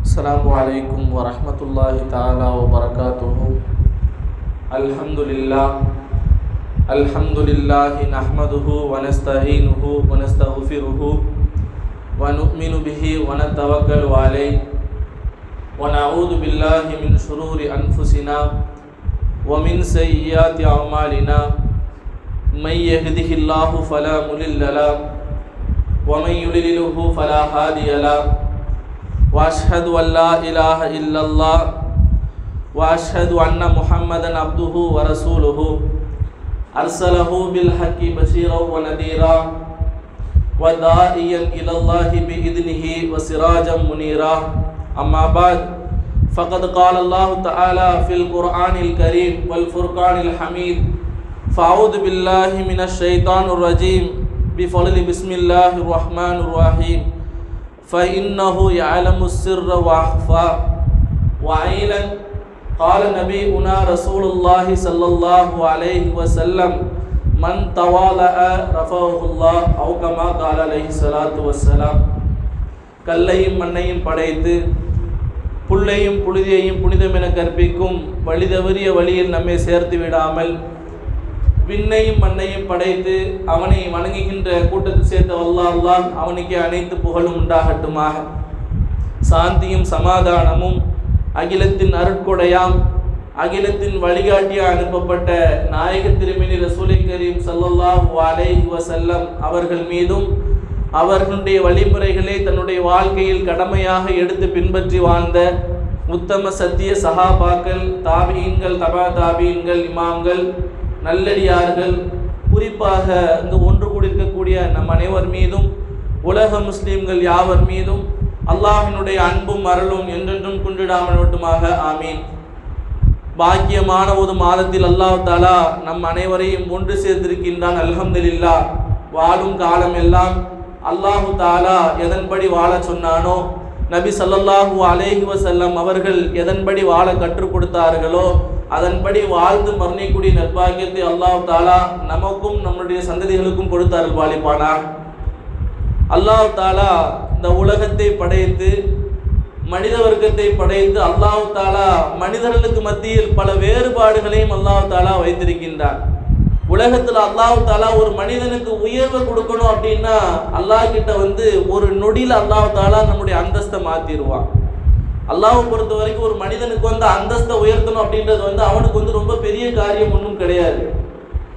अस्सलामु अलैकुम व रहमतुल्लाहि ताला व बरकातुहु। अल्हम्दुलिल्लाहि नहमदुहु व नस्तईनुहु व नस्तगफिरुहु व नु'मिनु बिही व नतवक्कलु अलैहि व नऊज़ु बिल्लाहि मिन शुरूरि अनफुसिना व मिन सय्यिआति अअमालिना मन यहदिहिल्लाहु फला मुदिल्ल लहु व मन युद्लिलहु फला हादिय लहु वाशहदु अल्ला इलाहा इल्लल्लाह वाशहदु अन्ना मुहम्मदन अब्दुहु व रसूलुहु अरसलहु बिल हक़्क़ि बशीरन व नदीरा व दाइयन इलल्लाहि बिइज़्निहि व सिराजम मुनीरा। अम्मा बाद फ़क़द क़ाल अल्लाहु तआला फ़िल क़ुरआनिल करीम वल फ़ुरक़ानिल हमीद फ़अऊज़ु बिल्लाहि मिनश शैतानिर रजीम बिफ़ज़्लि बिस्मिल्लाहिर रहमानिर रहीम फ़इन्नहु यअलमुस सिर्र व अख़फ़ा व अय्लन क़ाल नबीउना रसूलुल्लाहि सल्लल्लाहु अलैहि वसल्लम मन तवालअ रफ़अहुल्लाह औ कमा क़ाल अलैहि ஸலாத்து வஸ்ஸலாம்। கல்லையும் மண்ணையும் படைத்து புல்லையும் புழுதியையும் புனிதம் என கற்பிக்கும் வழிதவறிய வழியில் நம்மை சேர்த்து விடாமல் விண்ணையும் மண்ணையும் படைத்து அவனை வணங்குகின்ற கூட்டத்தில் சேர்த்த அல்லாஹ் அவனுக்கு அனைத்து புகழும் உண்டாகட்டுமாக। சாந்தியும் சமாதானமும் அகிலத்தின் அருட்கொடையாம் அகிலத்தின் வழிகாட்டியாக அனுப்பப்பட்ட நாயக திருமேனி ரசூலை கரீம் ஸல்லல்லாஹு அலைஹி வஸல்லம் அவர்கள் மீதும் அவர்களுடைய வழிமுறைகளை தன்னுடைய வாழ்க்கையில் கடமையாக எடுத்து பின்பற்றி வாழ்ந்த உத்தம சத்திய சஹாபாக்கள், தாபீன்கள், தபா தாபீன்கள், இமாம்கள், நல்லடியார்கள், குறிப்பாக இங்கு ஒன்று கூடியிருக்கக்கூடிய நம் அனைவர் மீதும் உலக முஸ்லீம்கள் யாவர் மீதும் அல்லாஹ்வினுடைய அன்பும் அருளும் என்றென்றும் குன்றிடாமல் மட்டுமாக ஆமீன்। பாக்கியமான ஒரு மாதத்தில் அல்லாஹ் தஆலா நம் அனைவரையும் ஒன்று சேர்த்திருக்கின்றான்। அல்ஹம்துலில்லாஹ்। வாழும் காலம் எல்லாம் அல்லாஹ் தஆலா எதன்படி வாழ சொன்னானோ, நபி ஸல்லல்லாஹு அலைஹி வஸல்லம் அவர்கள் எதன்படி வாழ கற்றுக் கொடுத்தார்களோ அதன்படி வாழ்ந்து மரணிக்கூடிய நற்பாக்கியத்தை அல்லாஹ் தஆலா நமக்கும் நம்முடைய சந்ததிகளுக்கும் கொடுத்தார்கள் பாலிப்பானார்। அல்லாஹ் தஆலா இந்த உலகத்தை படைத்து மனித வர்க்கத்தை படைத்து அல்லாஹ் தஆலா மனிதர்களுக்கு மத்தியில் பல வேறுபாடுகளையும் அல்லாஹ் தஆலா வைத்திருக்கின்றார்। உலகத்தில் அல்லாஹ் தஆலா ஒரு மனிதனுக்கு உயர்வை கொடுக்கணும் அப்படின்னா அல்லாஹ் கிட்ட ஒரு நொடியில் அல்லாஹ் தஆலா நம்முடைய அந்தஸ்தை மாற்றிடுவான்। அல்லாஹ்வை பொறுத்த வரைக்கும் ஒரு மனிதனுக்கு அந்தஸ்தை உயர்த்தணும் அப்படின்றது அவனுக்கு ரொம்ப பெரிய காரியம் ஒன்றும் கிடையாது।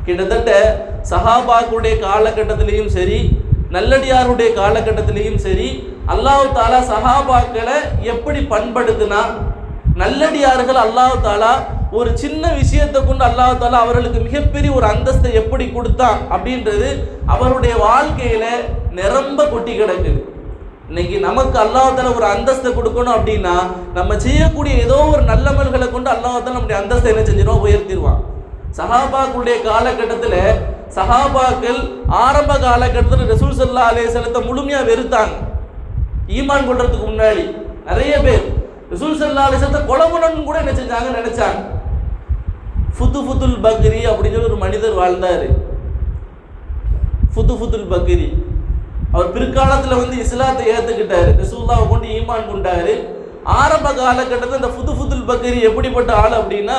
கிட்டத்தட்ட சஹாபாக்களுடைய காலகட்டத்திலையும் சரி, நல்லடியாருடைய காலகட்டத்திலையும் சரி, அல்லாஹ் தஆலா சஹாபாக்களை எப்படி பண்படுத்தினா, நல்லடியார்கள் அல்லாஹ் தஆலா ஒரு சின்ன விஷயத்தை கொண்டு அல்லாஹ் தஆலா அவர்களுக்கு மிகப்பெரிய ஒரு அந்தஸ்தை எப்படி கொடுத்தான் அப்படின்றது அவருடைய வாழ்க்கையில நிரம்ப கொட்டி கிடக்குது। இன்னைக்கு நமக்கு அல்லாஹ் தஆலா ஒரு அந்தஸ்தை கொடுக்கணும் அப்படின்னா நம்ம செய்யக்கூடிய ஏதோ ஒரு நல்லமல்களை கொண்டு அல்லாஹ் தஆலா நம்முடைய அந்தஸ்தை என்ன செஞ்சிருவான், உயர்த்திடுவான்। சஹாபாக்களுடைய காலகட்டத்தில் சஹாபாக்கள் ஆரம்ப காலகட்டத்தில் ரசூல் ஸல்லல்லாஹு அலைஹி வஸல்லத்தை முழுமையாக வெறுத்தாங்க। ஈமான் கொள்றதுக்கு முன்னாடி நிறைய பேர் ரசூல் ஸல்லல்லாஹு அலைஹி வஸல்லத்தை கொலை பண்ணணும்னு கூட என்ன செஞ்சாங்க, நினைச்சாங்க। ஃபுதுல் பக்ரி அப்படின்னு சொல்லி ஒரு மனிதர் வாழ்ந்தார்। ஃபுதுல் பக்ரி அவர் பிற்காலத்தில் இஸ்லாத்தை ஏற்றுக்கிட்டாரு, ரசூலுல்லாஹ்வை கொண்டு ஈமான் கொண்டாரு। ஆரம்ப காலகட்டத்தில் இந்த ஃபுதுல் பக்ரி எப்படிப்பட்ட ஆள் அப்படின்னா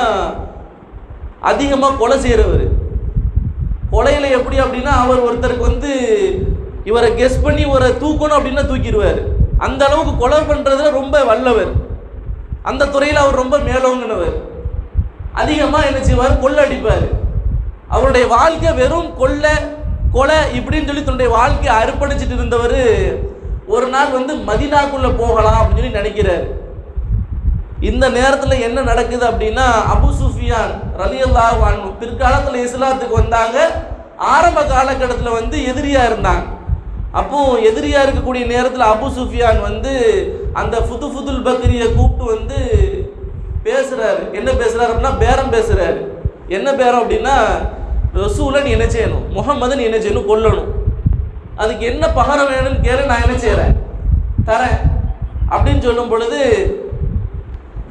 அதிகமாக கொலை செய்கிறவர்। கொலையில் எப்படி அப்படின்னா அவர் ஒருத்தருக்கு இவரை கெஸ் பண்ணி ஒரு தூக்கணும் அப்படின்னா தூக்கிடுவார்। அந்த அளவுக்கு கொலை பண்ணுறதுல ரொம்ப வல்லவர், அந்த துறையில் அவர் ரொம்ப மேலோங்கினவர்। அதிகமாக என்ன செய்வார், கொள்ளை அடிப்பார்। அவருடைய வாழ்க்கை வெறும் கொலை இப்படின்னு சொல்லி தன்னுடைய வாழ்க்கையை அர்ப்பணிச்சுட்டு இருந்தவர் ஒரு நாள் மதீனாக்குள்ளே போகலாம் அப்படின்னு சொல்லி நினைக்கிறார்। இந்த நேரத்தில் என்ன நடக்குது அப்படின்னா அபு சுஃபியான் ரலியல்லாஹு அன்ஹு பிற்காலத்தில் இஸ்லாத்துக்கு வந்தாங்க। ஆரம்ப காலகட்டத்தில் எதிரியாக இருந்தாங்க। அப்போ எதிரியாக இருக்கக்கூடிய நேரத்தில் அபு சுஃபியான் அந்த ஃபுதுல் பக்ரியை கூப்பிட்டு பேசுகிறாரு। என்ன பேசுகிறாரு அப்படின்னா பேரம் பேசுகிறாரு। என்ன பேரம் அப்படின்னா ரசூலை நீ என்ன செய்யணும், முஹம்மதை நீ என்ன செய்யணும், கொல்லணும், அதுக்கு என்ன பகரம் வேணும்னு கேளு, நான் என்ன செய்கிறேன், தரேன் அப்படின்னு சொல்லும் பொழுது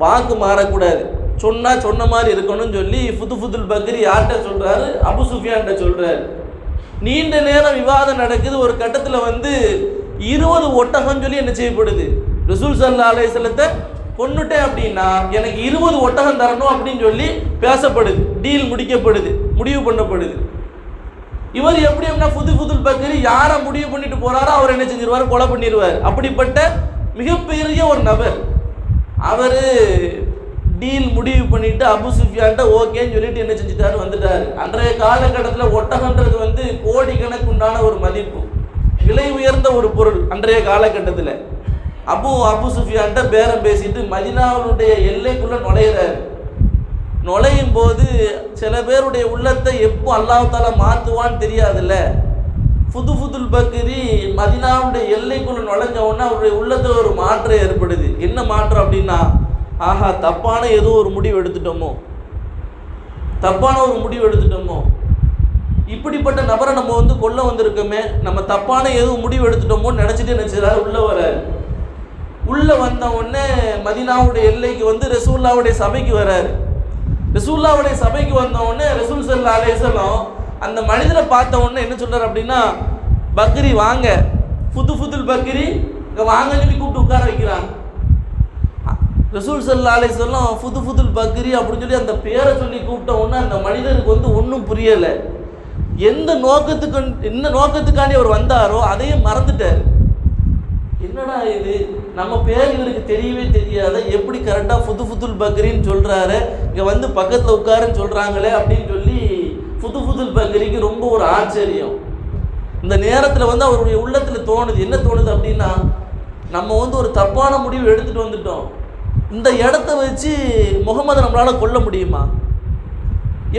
வாக்கு மாறக்கூடாது, சொன்ன மாதிரி இருக்கணும்னு சொல்லி ஃபுதுல் பக்ரி யார்கிட்ட சொல்கிறாரு, அபு சுஃபியான்கிட்ட சொல்கிறாரு। நீண்ட நேரம் விவாதம் நடக்குது। ஒரு கட்டத்தில் 20 ஒட்டகம் சொல்லி என்ன செய்யப்படுது, ரசூல் ஸல்லல்லாஹு அலைஹி வஸல்லத்தை கொன்னுட்டேன் அப்படின்னா எனக்கு 20 ஒட்டகம் தரணும் அப்படின்னு சொல்லி பேசப்படுது, டீல் முடிக்கப்படுது, முடிவு பண்ணப்படுது. இவர் எப்படி அப்படின்னா ஃபுதுல் பக்ரி யாரை முடிவு பண்ணிட்டு போறாரோ அவர் என்ன செஞ்சிருவார், கொலை பண்ணிடுவார். அப்படிப்பட்ட மிகப்பெரிய ஒரு நபர். அவர் டீல் முடிவு பண்ணிட்டு அபு சுஃபியான்ட்ட ஓகேன்னு சொல்லிட்டு என்ன செஞ்சுட்டாரு, வந்துட்டாரு. அன்றைய காலகட்டத்தில் ஒட்டகன்றது கோடிக்கணக்கு உண்டான ஒரு மதிப்பு, விலை உயர்ந்த ஒரு பொருள். அன்றைய காலகட்டத்தில் அபு சுஃபியான்ட்ட பேரம் பேசிட்டு மதீனாவுடைய எல்லைக்குள்ள நுழையிறாரு. நுழையும் போது சில பேருடைய உள்ளத்தை எப்போ அல்லாஹ் தஆலா மாற்றுவான்னு தெரியாதுல்ல. ஃபுதுல் பக்ரி மதீனாவுடைய எல்லைக்குள்ள நுழைஞ்ச உடனே அவருடைய உள்ளத்தில் ஒரு மாற்றம் ஏற்படுது. என்ன மாற்றம் அப்படின்னா, ஆஹா தப்பான ஏதோ ஒரு முடிவு எடுத்துட்டோமோ, இப்படிப்பட்ட நபரை நம்ம கொல்ல வந்திருக்கோமே, நம்ம தப்பான ஏதோ முடிவு எடுத்துட்டோமோன்னு நினச்சிட்டு நினச்சிடாரு. உள்ளே வந்த உடனே மதீனாவுடைய எல்லைக்கு ரசூலுல்லாஹ்வுடைய சபைக்கு வராரு. ரசூலுல்லாஹ்வுடைய சபைக்கு வந்த உடனே ரசூல் ஸல்லல்லாஹு அலைஹி வஸல்லம் அந்த மனிதரை பார்த்த உடனே என்ன சொல்றாரு அப்படின்னா, பக்ரி வாங்க, ஃபுதுல் பக்ரி இங்கே வாங்கன்னு சொல்லி கூப்பிட்டு உட்கார வைக்கிறாங்க. ரசூல் ஸல்லல்லாஹு அலைஹி வஸல்லம் ஃபுதுல் பக்ரி அப்படின்னு சொல்லி அந்த பேரை சொல்லி கூப்பிட்ட உடனே அந்த மனிதருக்கு ஒன்றும் புரியலை. எந்த நோக்கத்துக்காண்டி அவர் வந்தாரோ அதையும் மறந்துட்டார். என்னடா இது, நம்ம பேர் இவருக்கு தெரியவே தெரியாத, எப்படி கரெக்டாக ஃபுதுல் பக்ரின்னு சொல்கிறாரு, இங்கே பக்கத்தில் உட்காருன்னு சொல்கிறாங்களே அப்படின்னு சொல்லி ஃபுதுல் பக்ரிக்கு ரொம்ப ஒரு ஆச்சரியம். இந்த நேரத்தில் அவருடைய உள்ளத்தில் தோணுது, என்ன தோணுது அப்படின்னா, நம்ம ஒரு தப்பான முடிவு எடுத்துகிட்டு வந்துட்டோம். இந்த இடத்த வச்சு முகமது நம்மளால் கொல்ல முடியுமா?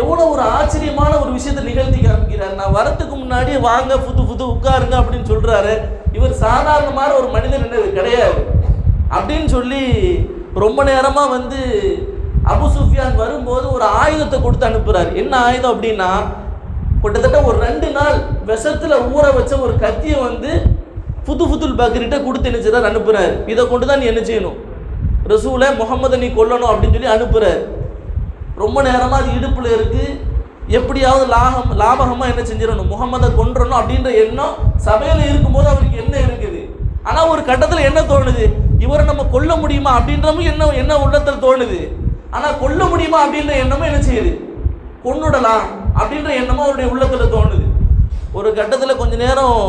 எவ்வளோ ஒரு ஆச்சரியமான ஒரு விஷயத்தை நிகழ்த்தி காமிக்கிறார். நான் வரத்துக்கு முன்னாடியே வாங்க ஃபுது உட்காருங்க அப்படின்னு சொல்கிறாரு. இவர் சாதாரணமான ஒரு மனிதன் என்னது கிடையாது அப்படின்னு சொல்லி ரொம்ப நேரமாக அபு சுஃபியான் வரும்போது ஒரு ஆயுதத்தை கொடுத்து அனுப்புகிறார். என்ன ஆயுதம் அப்படின்னா, கிட்டத்தட்ட ஒரு 2 நாள் விஷத்தில் ஊற வச்ச ஒரு கத்தியை ஃபுதுல் பக்ரிட்ட கொடுத்து என்ன செய்றார், அனுப்புகிறார். இதை கொண்டு தான் நீ என்ன செய்யணும், ரசூலை முகமதை நீ கொல்லணும் அப்படின்னு சொல்லி அனுப்புகிறார். ரொம்ப நேரமாக அது இடுப்பில் இருக்குது. எப்படியாவது லாபகமாக என்ன செஞ்சிடணும், முகமதை கொன்றணும் அப்படின்ற எண்ணம் சபையில் இருக்கும்போது அவருக்கு என்ன இருக்குது. ஆனால் ஒரு கட்டத்தில் என்ன தோணுது, இவரை நம்ம கொல்ல முடியுமா அப்படின்றமும் என்ன உள்ளத்தில் தோணுது. ஆனால் கொல்ல முடியுமா அப்படின்ற எண்ணமும் என்ன செய்யுது, கொன்னுடலாம் அப்படின்ற எண்ணமும் அவருடைய உள்ளத்தில் தோணுது. ஒரு கட்டத்தில் கொஞ்ச நேரம்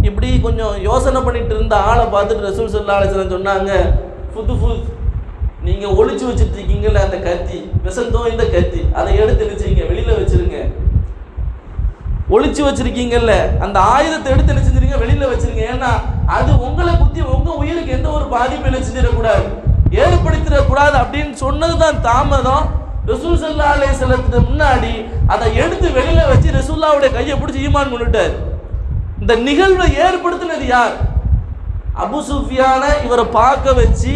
இப்படி கொஞ்சம் யோசனை பண்ணிட்டு இருந்த ஆளை பார்த்துட்டு ரசூல் ஸல்லல்லாஹு அலைஹி வஸல்லம் சொன்னாங்க, ஃபுத் நீங்கள் ஒளிச்சு வச்சுட்டு இருக்கீங்கல்ல அந்த கத்தி, விஷந்தோ இந்த கத்தி, அதை எடுத்து நினைச்சிங்க வெளியில் வச்சிருங்க. ஒளிச்சு வச்சிருக்கீங்கல்ல அந்த ஆயுதத்தை எடுத்து என்ன செஞ்சிருங்க, வெளியில் வச்சிருங்க. ஏன்னா அது உங்களை குத்தி உங்கள் உயிருக்கு எந்த ஒரு பாதிப்பு என்ன செஞ்சிடக்கூடாது, ஏற்படுத்திடக்கூடாது அப்படின்னு சொன்னது தான் தாமதம். ரசூல் ஸல்லல்லாஹு அலைஹி வஸல்லத்துக்கு முன்னாடி அதை எடுத்து வெளியில் வச்சு ரசூலுல்லாஹ்வுடைய கையை பிடிச்சி ஈமான் பண்ணிட்டார். இந்த நிகழ்வை ஏற்படுத்தினது யார்? அபு சுஃபியான இவரை பார்க்க வச்சு,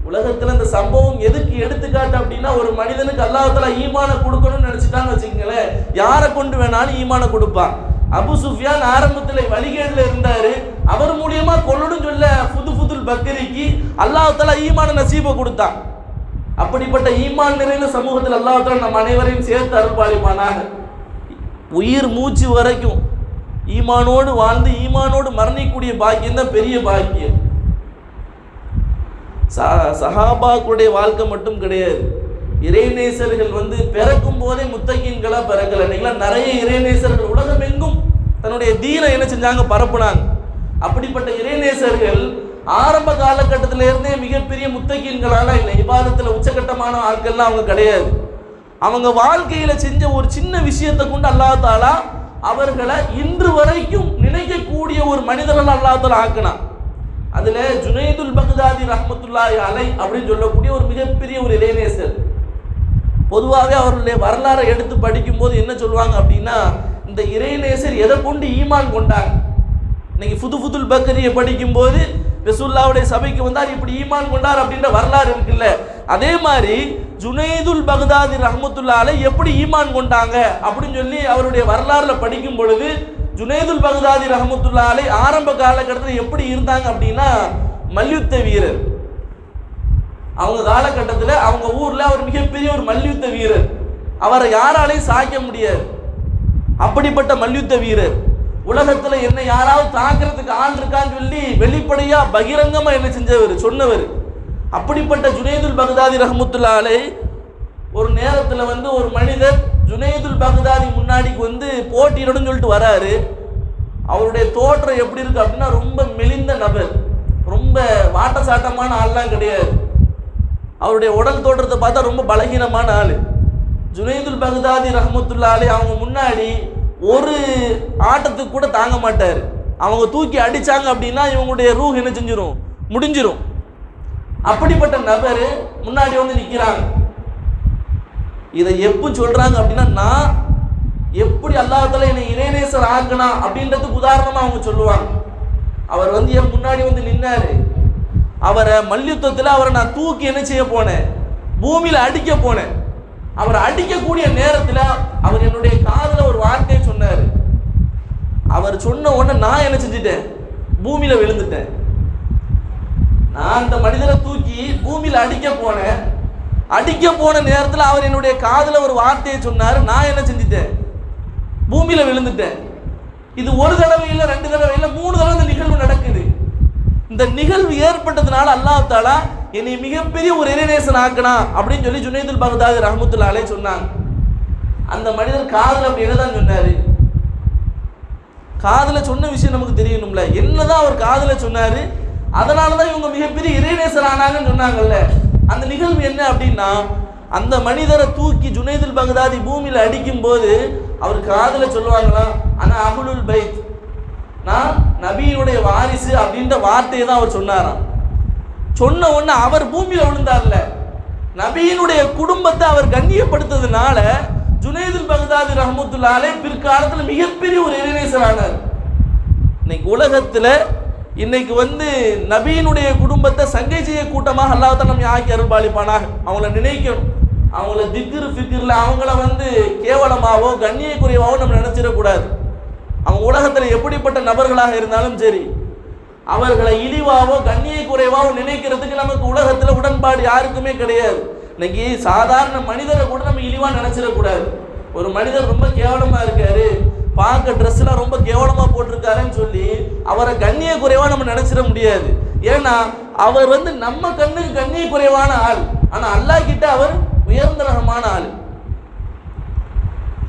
உலகத்தில் இந்த சம்பவம் எதுக்கு எடுத்துக்காட்டு அப்படின்னா, ஒரு மனிதனுக்கு அல்லாஹ் தஆலா ஈமானை கொடுக்கணும்னு நினைச்சிட்டான்னு வச்சுக்கங்களேன், யாரை கொண்டு வேணாலும் ஈமானை கொடுப்பான். அபு சுஃபியான் ஆரம்பத்தில் வழிகேடில் இருந்தார். அவர் மூலியமா கொல்லணும்னு சொல்ல ஃபுதுல் பக்ரிக்கு அல்லாஹ் தஆலா ஈமான நசீபை கொடுத்தான். அப்படிப்பட்ட ஈமான் நிறைந்த சமூகத்தில் அல்லாஹ் தஆலா நம் அனைவரையும் சேர்த்து அருள்பாலிப்பானாக. உயிர் மூச்சு வரைக்கும் ஈமானோடு வாழ்ந்து ஈமானோடு மரணிக்கூடிய பாக்கியம் தான் பெரிய பாக்கியம். சஹாபாக்களுடைய வாழ்க்கை மட்டும் கிடையாது, இறைநேசர்கள் பிறக்கும் போதே முத்தகீன்களா பிறக்கல. இன்னைக்கெல்லாம் நிறைய இறைநேசர்கள் உலகம் எங்கும் தன்னுடைய தீனை என்ன செஞ்சாங்க, பரப்புனாங்க. அப்படிப்பட்ட இறைநேசர்கள் ஆரம்ப காலகட்டத்தில் இருந்தே மிகப்பெரிய முத்தகீன்களான இல்லை, இபாதத்தில் உச்சகட்டமான ஆட்கள்லாம் அவங்க கிடையாது. அவங்க வாழ்க்கையில செஞ்ச ஒரு சின்ன விஷயத்தை கொண்டு அல்லாஹ் தஆலா அவர்களை இன்று வரைக்கும் நினைக்கக்கூடிய ஒரு மனிதர்கள் அல்லாஹ் தஆலா ஆக்கினான். அதுல ஜுனைதுல் பக்தாதி ரஹ்மத்துல்லாஹி அலை அப்படின்னு சொல்லக்கூடிய ஒரு மிகப்பெரிய ஒரு இறைநேசர். பொதுவாகவே அவர்களுடைய வரலாறை எடுத்து படிக்கும் போது என்ன சொல்லுவாங்க அப்படின்னா, இந்த இறைநேசர் எதை கொண்டு ஈமான் கொண்டாங்க. இன்னைக்கு ஃபுதுல் பக்ரியை படிக்கும் போது ரசூலுல்லாஹ்வுடைய சபைக்கு வந்தார், இப்படி ஈமான் கொண்டார் அப்படின்ற வரலாறு இருக்குல்ல, அதே மாதிரி ஜுனைதுல் பக்தாதி ரஹ்மத்துல்லாஹி அலை எப்படி ஈமான் கொண்டாங்க அப்படின்னு சொல்லி அவருடைய வரலாறுல படிக்கும் பொழுது, ஜுனைதுல் பக்தாதி ரஹ்மத்துல்லாஹி அலை ஆரம்ப காலகட்டத்தில் எப்படி இருந்தாங்க அப்படின்னா, மல்யுத்த வீரர். அவங்க காலகட்டத்தில் அவங்க ஊரில் அவர் மிகப்பெரிய ஒரு மல்யுத்த வீரர், அவரை யாராலையும் சாய்க்க முடியாது. அப்படிப்பட்ட மல்யுத்த வீரர் உலகத்துல என்ன யாராவது தாக்குறதுக்கு ஆள் இருக்கான்னு சொல்லி வெளிப்படையா பகிரங்கமா என்ன செஞ்சவர், சொன்னவர். அப்படிப்பட்ட ஜுனைதுல் பக்தாதி ரஹ்மத்துல்லாஹி அலைஹி ஒரு நேரத்துல ஒரு மனிதர் ஜுனைதுல் பக்தாதி முன்னாடிக்கு போட்டியிடணும்னு சொல்லிட்டு வராரு. அவருடைய தோற்றம் எப்படி இருக்கு அப்படின்னா, ரொம்ப மெலிந்த நபர், ரொம்ப வாட்ட சாட்டமான ஆள்லாம் கிடையாது. அவருடைய உடல் தோற்றத்தை பார்த்தா ரொம்ப பலகீனமான ஆள். ஜுனைதுல் பக்தாதி ரஹ்மத்துல்லாஹி அலைஹி அவங்க முன்னாடி ஒரு ஆட்டத்துக்கு கூட தாங்க மாட்டார். அவங்க தூக்கி அடிச்சாங்க அப்படின்னா இவங்களுடைய ரூஹ் என்ன செஞ்சிடும், முடிஞ்சிடும். அப்படிப்பட்ட நபர் முன்னாடி நிற்கிறாங்க. இதை எப்போ சொல்றாங்க அப்படின்னா, நான் எப்படி அல்லாஹ்வுத்தாலா என்னை இறைநேசர் ஆக்கணும் அப்படின்றதுக்கு உதாரணமா அவங்க சொல்லுவாங்க. அவர் என் முன்னாடி நின்னாரு. அவரை மல்யுத்தத்தில் அவரை நான் தூக்கி என்ன செய்ய போனேன், பூமியில அடிக்க போனேன். அவர் அடிக்கக்கூடிய நேரத்தில் அவர் என்னுடைய காதில் ஒரு வார்த்தையை சொன்னார். அவர் சொன்ன உடனே நான் என்ன செஞ்சிட்டேன், பூமியில விழுந்துட்டேன். நான் அந்த மனிதரை தூக்கி பூமியில அடிக்க போனேன். அடிக்க போன நேரத்தில் அவர் என்னுடைய காதில் ஒரு வார்த்தையை சொன்னார். நான் என்ன செஞ்சிட்டேன், பூமியில விழுந்துட்டேன். இது ஒரு தடவை இல்லை, 2 தடவை இல்லை, 3 தடவை இந்த நிகழ்வு நடக்குது. இந்த நிகழ்வு ஏற்பட்டதுனால அல்லாஹ் தஆலா என்னை மிகப்பெரிய ஒரு இறைநேசன் ஆக்கணும் அப்படின்னு சொல்லி ஜுனைதுல் பக்தாதி ரஹ்மத்துல்லாஹி அலைஹி சொன்னாங்க. அந்த மனிதர் காதுல அப்படி என்னதான் சொன்னாரு, காதுல சொன்ன விஷயம் நமக்கு தெரியணும்ல, என்னதான் அவர் காதுல சொன்னாரு, அதனாலதான் இவங்க மிகப்பெரிய இறைநேசர் ஆனாங்கன்னு சொன்னாங்கல்ல. அந்த நிகழ்வு என்ன அப்படின்னா, அந்த மனிதரை தூக்கி ஜுனைதுல் பக்தாதி பூமியில அடிக்கும் போது அவர் காதுல சொல்லுவாங்களாம், ஆனா அஹ்லுல் பைத், நான் நபியினுடைய வாரிசு அப்படின்ற வார்த்தையை தான் அவர் சொன்னாராம். சொன்ன உடனே அவர் பூமியில விழுந்தார்ல, நபியினுடைய குடும்பத்தை அவர் கண்ணியப்படுத்ததுனால ஜுனைதுல் பக்தாதி ரஹ்மத்துல்லாஹி அலைஹி பிற்காலத்தில் மிகப்பெரிய ஒரு இறைநேசர் ஆனார். இன்னைக்கு உலகத்துல நபியினுடைய குடும்பத்தை சங்கை செய்ய கூட்டமாக அல்லாஹ் தஆலா நம்ம ஆக்கி அருள்பாலிப்பானாக. அவங்கள நினைக்கணும், அவங்கள திக்ர் ஃபிக்ர்ல அவங்கள கேவலமாவோ கண்ணியக்குறைவாவோ நம்ம நினைச்சிடக்கூடாது. அவங்க உலகத்தில் எப்படிப்பட்ட நபர்களாக இருந்தாலும் சரி, அவர்களை இழிவாவோ கண்ணிய குறைவாவோ நினைக்கிறதுக்கு நமக்கு உலகத்தில் உடன்பாடு யாருக்குமே கிடையாது. இன்னைக்கு சாதாரண மனிதரை கூட நம்ம இழிவா நினைச்சிடக்கூடாது. ஒரு மனிதர் ரொம்ப கேவலமா இருக்காரு, பார்க்க ட்ரெஸ்லாம் ரொம்ப கேவலமா போட்டிருக்காருன்னு சொல்லி அவரை கண்ணிய குறைவா நம்ம நினைச்சிட முடியாது. ஏன்னா அவர் நம்ம கண்ணுக்கு கண்ணிய குறைவான ஆள், ஆனா அல்லாஹ் கிட்ட அவர் உயர்ந்த ரகமான ஆள்.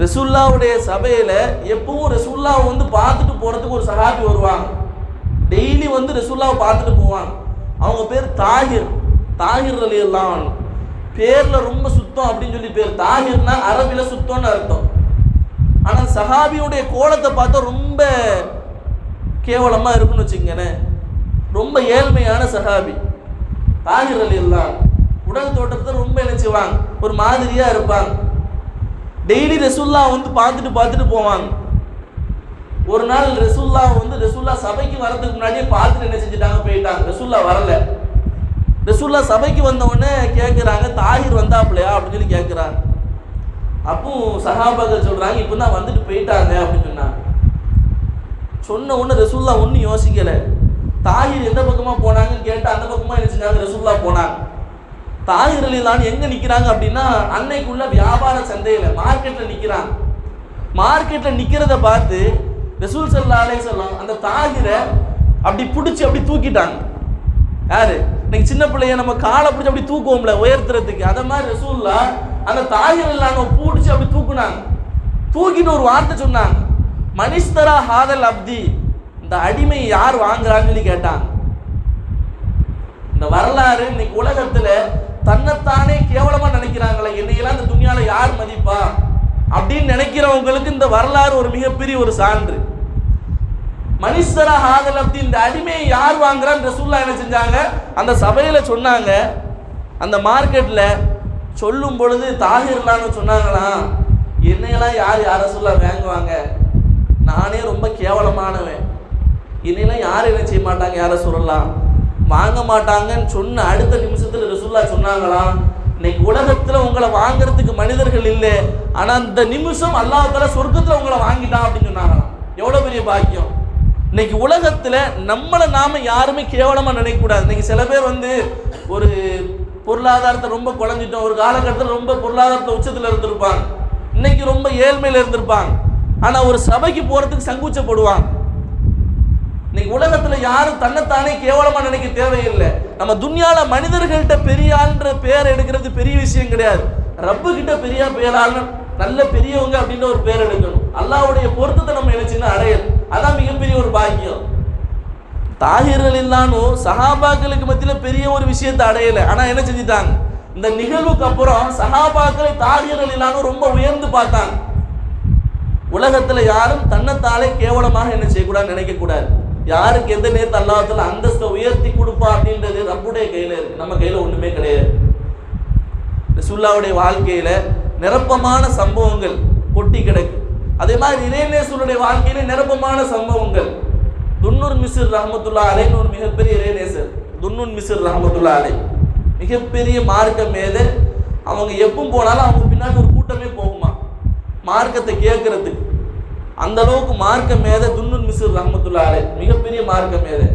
ரசூலுல்லாஹ்வுடைய சபையில எப்பவும் ரசூலுல்லாஹ் பார்த்துட்டு போறதுக்கு ஒரு சஹாபி வருவாங்க. டெய்லி ரசூலுல்லாஹ் பார்த்துட்டு போவாங்க. அவங்க பேர் தாஹிர் ரலியல்லாஹு அன்ஹு. பேர்ல ரொம்ப சுத்தம் அப்படின்னு சொல்லி பேர். தாஹிர்னா அரபில சுத்தம்னு அர்த்தம். ஆனா சஹாபியுடைய கோலத்தை பார்த்தா ரொம்ப கேவலமா இருக்குன்னு வச்சுக்கோங்க. ரொம்ப ஏழ்மையான சஹாபி தாஹிர் ரலியல்லாஹு அன்ஹு. உடல் தோற்றத்தை ரொம்ப நினைச்சுவாங்க, ஒரு மாதிரியா இருப்பாங்க. டெய்லி ரசூலுல்லாஹ் பார்த்துட்டு போவாங்க. ஒரு நாள் ரசூலுல்லாஹ் சபைக்கு வரதுக்கு முன்னாடியே பார்த்துட்டு என்ன செஞ்சுட்டாங்க, போயிட்டாங்க. ரசூலுல்லாஹ் வரல. ரசூலுல்லாஹ் சபைக்கு வந்த உடனே கேட்குறாங்க, தாஹிர் வந்தாப்லையா அப்படின்னு சொல்லி கேட்குறாங்க. அப்போ சஹாபாக்கள் சொல்றாங்க, இப்போ தான் வந்துட்டு போயிட்டாங்க அப்படின்னு சொன்னாங்க. சொன்ன உடனே ரசூலுல்லாஹ் ஒன்றும் யோசிக்கல. தாஹிர் எந்த பக்கமா போனாங்கன்னு கேட்டு அந்த பக்கமா என்ன செஞ்சாங்க, ரசூலுல்லாஹ் போனாங்க. தாஹிர் ரலியல்லாஹு எங்க நிக்கிறாங்க அப்படின்னா, அன்னைக்குள்ள வியாபார சந்தையில மார்க்கெட்ல நிக்கிறாங்க. மார்க்கெட்ல நிக்கிறத பார்த்து ரசூல் ஸல்லல்லாஹு அலைஹி வஸல்லம் அந்த தாஹிரை அப்படி பிடிச்சி அப்படி தூக்கிட்டாங்க. யாரு, இன்னைக்கு சின்ன பிள்ளைய நம்ம காலை பிடிச்சி அப்படி தூக்குவோம்ல உயர்த்துறதுக்கு, அத மாதிரி ரசூலுல்லாஹ் அந்த தாஹிர் எல்லாம் பிடிச்சி அப்படி தூக்குனாங்க. தூக்கிட்டு ஒரு வார்த்தை சொன்னாங்க, மனிஸ்தரா ஹாதல் அப்தி, இந்த அடிமை யார் வாங்குறான்னு சொல்லி கேட்டாங்க. இந்த வரலாறு இன்னைக்கு உலகத்துல தன்னைத்தானே கேவலமா நினைக்கிறாங்களே, என்னையெல்லாம் இந்த துணியால யார் மதிப்பா அப்படின்னு நினைக்கிறவங்களுக்கு இந்த வரலாறு ஒரு மிகப்பெரிய ஒரு சான்று. மனிஸ்தரா ஹாதல் அப்தி, இந்த அடிமையை யார் வாங்குறான்னு ரசூலுல்லாஹ் என்ன செஞ்சாங்க, அந்த சபையில சொன்னாங்க. அந்த மார்க்கெட்ல சொல்லும் பொழுது தாஹிர்லான்னு சொன்னாங்களாம், என்னையெல்லாம் யார் ரசூலுல்லாஹ் வாங்குவாங்க, நானே ரொம்ப கேவலமானவன், என்னையெல்லாம் யார் என்ன செய்ய மாட்டாங்க, யார் ரசூலுல்லாஹ் வாங்க மாட்டாங்கன்னு சொன்ன அடுத்த நிமிஷத்துல ரசூலுல்லாஹ் சொன்னாங்களாம், இன்னைக்கு உலகத்துல உங்களை வாங்குறதுக்கு மனிதர்கள் இல்லை, ஆனா இந்த நிமிஷம் அல்லாஹ் தஆலா சொர்க்கத்துல உங்களை வாங்கிட்டான் அப்படின்னு சொன்னாங்களாம். எவ்வளவு பெரிய பாக்கியம். இன்னைக்கு உலகத்துல நம்மளை நாம யாருமே கேவலமா நினைக்க கூடாது. இன்னைக்கு சில பேர் ஒரு பொருளாதாரத்தை ரொம்ப குறைஞ்சிட்டோம், ஒரு காலகட்டத்தில் ரொம்ப பொருளாதாரத்தை உச்சத்துல இருந்திருப்பாங்க, இன்னைக்கு ரொம்ப ஏழ்மையில இருந்திருப்பாங்க. ஆனா ஒரு சபைக்கு போறதுக்கு சங்குச்சப்படுவாங்க. இன்னைக்கு உலகத்துல யாரும் தன்னைத்தானே கேவலமா நினைக்க தேவையில்லை. நம்ம துன்யால மனிதர்கள்ட்ட பெரிய ஆள்ன்ற பேர் எடுக்கிறது பெரிய விஷயம் கிடையாது. ரப்பு கிட்ட பெரிய பேராளு, நல்ல பெரியவங்க அப்படின்ற ஒரு பேர் எடுக்கணும். அல்லாஹ்வுடைய பொருத்தத்தை நம்ம நினைச்சுன்னா அடையல், அதான் மிகப்பெரிய ஒரு பாக்கியம். தாஹிர்கள் இல்லானும் சஹாபாக்களுக்கு மத்தியில பெரிய ஒரு விஷயத்தை அடையலை. ஆனா என்ன செஞ்சுட்டாங்க, இந்த நிகழ்வுக்கு அப்புறம் சஹாபாக்களை தாஹிர்கள் இல்லானும் ரொம்ப உயர்ந்து பார்த்தாங்க. உலகத்துல யாரும் தன்னைத்தாலே கேவலமாக என்ன செய்யக்கூடாது, நினைக்க கூடாது. யாருக்கு எந்த நேரத்தில் அல்லாஹ்வுத்தாலா அந்தஸ்தை உயர்த்தி கொடுப்பா அப்படின்றது ரப்புடைய கையில இருக்கு, நம்ம கையில ஒண்ணுமே கிடையாது. ரசூலுல்லாஹ்வுடைய வாழ்க்கையில நிரப்பமான சம்பவங்கள் கொட்டி கிடக்கு. அதே மாதிரி இறைநேசருடைய வாழ்க்கையில நிரப்பமான சம்பவங்கள். துன்னூன் மிஸ்ர் ரஹ்மத்துல்லாஹி அலைஹி ஒரு மிகப்பெரிய இறைநேசர். துன்னூன் மிஸ்ர் ரஹ்மத்துல்லாஹி அலைஹி மிகப்பெரிய மார்க்க மேதை. அவங்க எப்பவும் போனாலும் அவங்க பின்னாடி ஒரு கூட்டமே போகுமா மார்க்கத்தை கேட்கறதுக்கு. அந்த அளவுக்கு மார்க்க மேதை துன்னூன் மிஸ்ர் ரஹ்மத்துல்லாஹி அலைஹி, மிகப்பெரிய மார்க்க மேதை.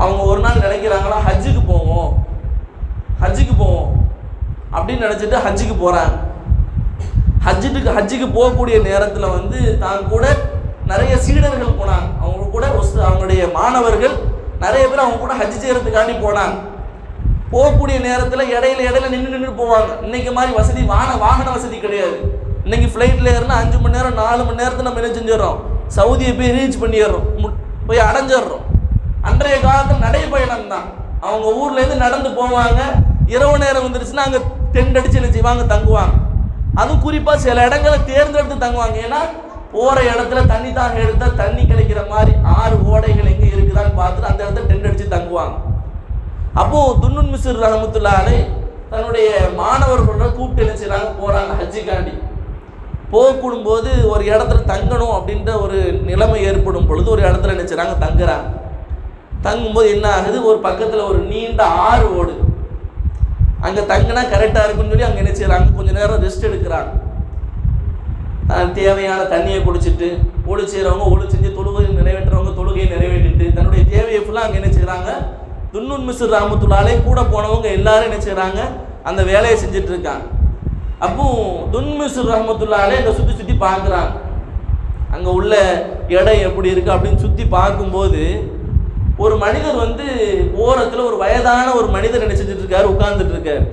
அவங்க ஒரு நாள் நினைக்கிறாங்களா, ஹஜ்ஜுக்கு போவோம் அப்படின்னு நினைச்சிட்டு ஹஜ்ஜுக்கு போறாங்க. ஹஜ்ஜுக்கு போகக்கூடிய நேரத்தில் வந்து தான் கூட நிறைய சீடர்கள் போனாங்க. அவங்க கூட அவங்களுடைய மாணவர்கள் நிறைய பேர் அவங்க கூட ஹஜ் செய்யறதுக்காண்டி போனாங்க. போகக்கூடிய நேரத்தில் இடையில நின்று போவாங்க. இன்னைக்கு மாதிரி வசதி வாகன வசதி கிடையாது. இன்னைக்கு ஃப்ளைட்டில் ஏறினா 5 மணி நேரம் 4 மணி நேரத்தில் நம்ம என்ன செஞ்சிடறோம், சவுதியை போய் ரீச் பண்ணிடுறோம், போய் அடைஞ்சிடுறோம். அன்றைய காலத்தில் நடைபயணம் தான். அவங்க ஊர்லேருந்து நடந்து போவாங்க. இரவு நேரம் வந்துருச்சுன்னா அங்கே டென்ட் அடிச்சு என்ன செய்வாங்க, தங்குவாங்க. அதுவும் குறிப்பாக சில இடங்களை தேர்ந்தெடுத்து தங்குவாங்க. ஏன்னா போகிற இடத்துல தண்ணி தான் எடுத்தால் தண்ணி கிடைக்கிற மாதிரி 6 ஓடைகள் எங்கே இருக்குதான்னு பார்த்துட்டு அந்த இடத்துல டென்ட் அடித்து தங்குவாங்க. அப்போது துன்னூன் மிஸ்ர் ரஹ்மத்துல்லாஹி அலைஹி தன்னுடைய மாணவர்களோட கூப்பிட்டு என்ன செய்கிறாங்க, போகிறாங்க ஹஜ்ஜுக்காண்டி. போகும்போது ஒரு இடத்துல தங்கணும் அப்படின்ற ஒரு நிலைமை ஏற்படும் பொழுது ஒரு இடத்துல என்ன செய்கிறாங்க, தங்குறாங்க. தங்கும்போது என்ன ஆகுது, ஒரு பக்கத்தில் ஒரு நீண்ட ஆறு ஓடு. அங்கே தங்கினா கரெக்டாக இருக்குன்னு சொல்லி அங்கே என்ன செய்கிறாங்க, கொஞ்சம் நேரம் ரெஸ்ட் எடுக்கிறாங்க. தேவையான தண்ணியை குடிச்சிட்டு ஒளி செய்கிறவங்க ஒளி செஞ்சு தொழுகையை நிறைவேற்றுறவங்க தொழுகையை நிறைவேற்றிட்டு தன்னுடைய தேவையை ஃபுல்லாக அங்கே என்ன செய்கிறாங்க, துன்னூன் மிஸ்ர் ரஹ்மத்துல்லாஹி அலைஹி கூட போனவங்க எல்லாரும் என்ன செய்கிறாங்க, அந்த வேலையை செஞ்சுட்டு இருக்காங்க. அப்போ துன்னூன் மிஸ்ர் ரஹ்மத்துல்லாஹி அலைஹி அங்கே சுற்றி பார்க்குறாங்க. அங்கே உள்ள இடம் எப்படி இருக்குது அப்படின்னு சுற்றி பார்க்கும்போது ஒரு மனிதர் வந்து ஓரத்தில் ஒரு வயதான ஒரு மனிதர் என்ன செஞ்சுட்டு இருக்காரு, உட்கார்ந்துட்டு இருக்காரு.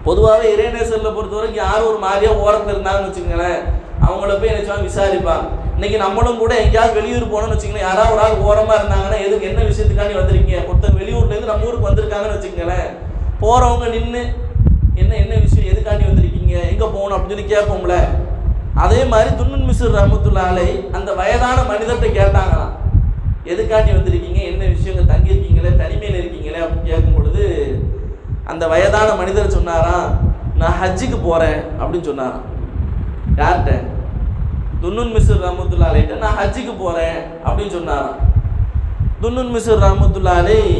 பொதுவாகவே இறைநேசரில் பொறுத்த வரைக்கும் யாரும் ஒரு மாதிரியாக ஓரத்தில் இருந்தாங்கன்னு வச்சுக்கோங்களேன், அவங்கள போய் என்ன செய்வாங்க, விசாரிப்பாங்க. இன்னைக்கு நம்மளும் கூட எங்கேயாவது வெளியூர் போனோம்னு வச்சுக்கோங்களேன், யாராவது ஒரு ஆள் ஓரமாக இருந்தாங்கன்னா எதுக்கு, என்ன விஷயத்துக்காண்டி வந்திருக்கீங்க, ஒருத்தர் வெளியூர்லேருந்து நம்ம ஊருக்கு வந்திருக்காங்கன்னு வச்சுக்கோங்களேன், போகிறவங்க நின்று என்ன விஷயம், எதுக்காண்டி வந்திருக்கீங்க, எங்கே போகணும் அப்படின்னு சொல்லி கேட்போம்ல. அதே மாதிரி துன்னூன் மிஸ்ர் ரஹ்மத்துல்லாஹி அலைஹி அந்த வயதான மனிதர்கிட்ட கேட்டாங்களாம், எதுக்காண்டி வந்திருக்கீங்க, என்ன விஷயங்க, தங்கியிருக்கீங்களே, தனிமையில் இருக்கீங்களே அப்படின்னு கேட்கும் பொழுது அந்த வயதான மனிதர் சொன்னாராம், நான் ஹஜ்ஜுக்கு போகிறேன் அப்படின்னு சொன்னாராம். யார்கிட்ட, துன்னூன் மிஸ்ர் ரஹ்மத்துல்லாஹி அலைஹி, நான் ஹஜ்ஜுக்கு போகிறேன் அப்படின்னு சொன்னாராம். துன்னூன் மிஸ்ர் ரஹ்மத்துல்லாஹி அலைஹி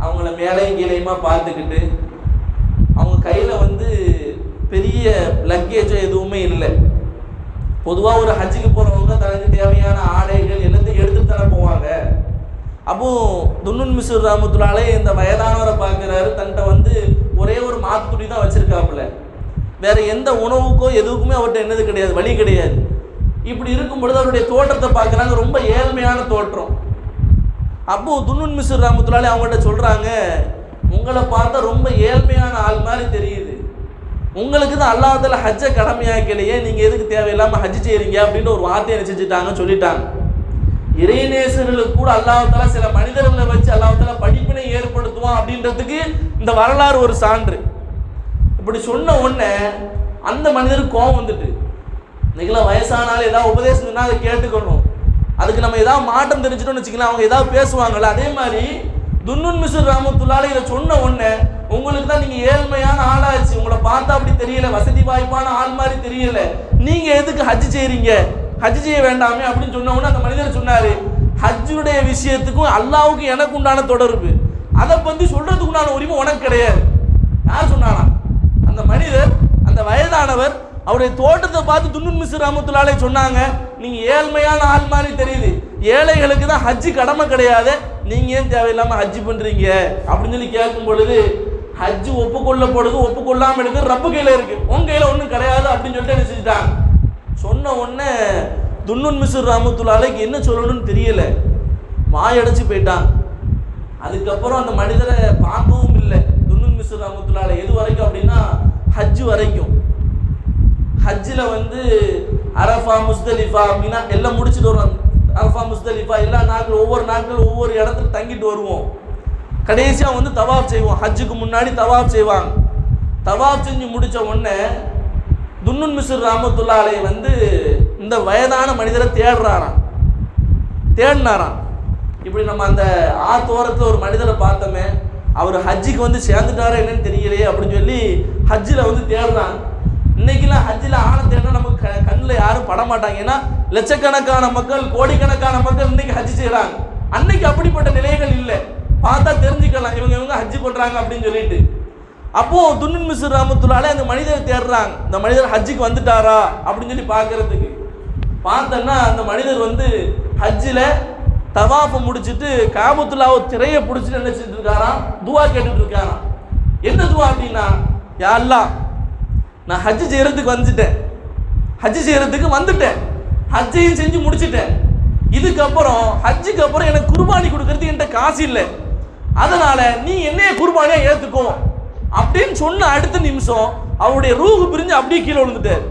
அவங்கள மேலையும் கீழையுமா பார்த்துக்கிட்டு, அவங்க கையில் வந்து பெரிய லக்கேஜோ எதுவுமே இல்லை. பொதுவாக ஒரு ஹஜ்ஜுக்கு போகிறவங்க தனக்கு தேவையான ஆடைகள் எல்லாத்தையும் எடுத்துட்டு தானே போவாங்க. அப்போ துன்னூன் மிஸ்ர் ரஹ்மத்துல்லாஹி அலைஹி இந்த வயதானவரை பார்க்குறாரு, தன்கிட்ட வந்து ஒரே ஒரு மாத்து துணி தான் வச்சிருக்காப்புல, வேற எந்த உணவுக்கோ எதுவுக்குமே அவர்கிட்ட என்னது கிடையாது, வழி கிடையாது. இப்படி இருக்கும் பொழுது அவருடைய தோற்றத்தை பார்க்குறாங்க, ரொம்ப ஏழ்மையான தோற்றம். அப்போ துன்னூன் மிஸ்ர் ரஹ்மத்துல்லாஹி அலைஹி அவங்கள்ட்ட சொல்றாங்க, உங்களை பார்த்தா ரொம்ப ஏழ்மையான ஆள் மாதிரி தெரியுது, உங்களுக்கு தான் அல்லாஹ் தஆலா ஹஜ்ஜை கடமையாக்கலையே, நீங்கள் எதுக்கு தேவையில்லாமல் ஹஜ் செய்கிறீங்க அப்படின்னு ஒரு வார்த்தையை செஞ்சுட்டாங்க, சொல்லிட்டாங்க. இறைநேசர்களுக்கு கூட அல்லாஹ் தஆலா சில மனிதர்களை வச்சு அல்லாஹ் தஆலா படிப்பினை ஏற்படுத்துவான் அப்படின்றதுக்கு இந்த வரலாறு ஒரு சான்று. இப்படி சொன்ன உடனே அந்த மனிதருக்கு கோபம் வந்துட்டு, இன்னைக்கெல்லாம் வயசானாலும் ஏதாவது உபதேசம் சொன்னால் அதை கேட்டுக்கணும், அதுக்கு நம்ம ஏதாவது மாற்றம் தெரிஞ்சிட்டோம்னு வச்சுக்கலாம், அவங்க ஏதாவது பேசுவாங்கள்ல. அதே மாதிரி துன்னூன் மிஸ்ர் ரஹ்மத்துல்லாஹி அலைஹி இதை சொன்ன உடனே, உங்களுக்கு தான் நீங்கள் ஏழ்மையான ஆளாச்சு, உங்களை பார்த்தா அப்படி தெரியல, வசதி வாய்ப்பான ஆள் மாதிரி தெரியல, நீங்கள் எதுக்கு ஹஜ் செய்கிறீங்க, ஹஜ் செய்ய வேண்டாமே அப்படின்னு சொன்ன உடனே அந்த மனிதர் சொன்னார், ஹஜ்ஜுடைய விஷயத்துக்கும் அல்லாஹ்வுக்கும் எனக்கு உண்டான தொடர்பு, அதை பற்றி சொல்கிறதுக்கு உண்டான உரிமை உனக்கு கிடையாது. யார் சொன்னானா, அந்த மனிதர், அந்த வயதானவர். அவருடைய தோட்டத்தை பார்த்து துன்னூன் மிஸ்ர் ரஹ்மத்துல்லாஹி அலைஹி சொன்னாங்க, நீங்கள் ஏழ்மையான ஆள் மாதிரி தெரியுது, ஏழைகளுக்கு தான் ஹஜ்ஜு கடமை கிடையாது, நீங்கள் ஏன் தேவையில்லாமல் ஹஜ்ஜு பண்ணுறீங்க அப்படின்னு சொல்லி கேட்கும் பொழுது, ஹஜ்ஜு ஒப்புக்கொள்ளப்படுது ஒப்புக்கொள்ளாமல் இருக்குது ரப்பு கையில் இருக்குது, உங்கள் கையில் ஒன்றும் கிடையாது அப்படின்னு சொல்லிட்டு என்ன செஞ்சுட்டாங்க, சொன்ன உடனே துன்னுன் மிஸ்ர் ரஹ்மத்துல்லாஹி என்ன சொல்லணும்னு தெரியல, மாயடைச்சு போயிட்டான். அதுக்கப்புறம் அந்த மனிதரை பார்க்கவும் இல்லை துன்னுன் மிஸ்ர் ரஹ்மத்துல்லாஹி. எது வரைக்கும் அப்படின்னா ஹஜ் வரைக்கும். ஹஜ்ஜில் வந்து அரஃபா முஸ்தலிஃபா அப்படின்னா எல்லாம் முடிச்சுட்டு வருவாங்க. அரஃபா முஸ்தலிஃபா எல்லா நாட்கள் ஒவ்வொரு நாட்கள் ஒவ்வொரு இடத்துல தங்கிட்டு வருவோம். கடைசியாக வந்து தவாப் செய்வோம். ஹஜ்ஜுக்கு முன்னாடி தவாப் செய்வாங்க. தவாப் செஞ்சு முடித்த உடனே துன்னுன் மிஸ்ர் ரஹ்மத்துல்லாஹி வந்து இந்த வயதான மனிதரை தேடினாராம். இப்படி நம்ம அந்த ஆத்தோரத்தில் ஒரு மனிதரை பார்த்தோமே, அவர் ஹஜ்ஜுக்கு வந்து சேர்ந்துட்டாரா என்னன்னு தெரியலையே அப்படின்னு சொல்லி ஹஜ்ஜில் வந்து தேடுறாங்க. இன்னைக்கெல்லாம் ஹஜ்ஜில் ஆளை தேடினா நமக்கு கண்ணில் யாரும் படமாட்டாங்க. ஏன்னா லட்சக்கணக்கான மக்கள், கோடிக்கணக்கான மக்கள் இன்னைக்கு ஹஜ்ஜு செய்கிறாங்க. அன்னைக்கு அப்படிப்பட்ட நிலைகள் இல்லை. பார்த்தா தெரிஞ்சுக்கலாம் இவங்க ஹஜ்ஜு பண்ணுறாங்க அப்படின்னு சொல்லிட்டு. அப்போது துன்னுன் மிஸ்ர் ரஹ்மத்துல்லாஹி அந்த மனிதரை தேடுறாங்க. இந்த மனிதர் ஹஜ்ஜுக்கு வந்துட்டாரா அப்படின்னு சொல்லி பார்க்கறதுக்கு. பார்த்தோன்னா அந்த மனிதர் வந்து ஹஜ்ஜில் தவாஃபை முடிச்சுட்டு காபத்துல்லாஹ் திரையை பிடிச்சிட்டு என்ன செஞ்சுட்டு இருக்காராம், துவா கேட்டுட்டு இருக்காராம். என்ன துவா அப்படின்னா, யா அல்லாஹ் நான் ஹஜ்ஜு செய்யறதுக்கு வந்துட்டேன், ஹஜ்ஜையும் செஞ்சு முடிச்சுட்டேன். இதுக்கப்புறம் ஹஜ்ஜுக்கு அப்புறம் எனக்கு குர்பானி கொடுக்கறதுக்கு என்கிட்ட காசு இல்லை, அதனால நீ என்னைய குர்பானியா ஏத்துக்கோ அப்படின்னு சொன்ன அடுத்த நிமிஷம் அவருடைய ரூஹு பிரிஞ்சு அப்படியே கீழே விழுந்துட்டார்.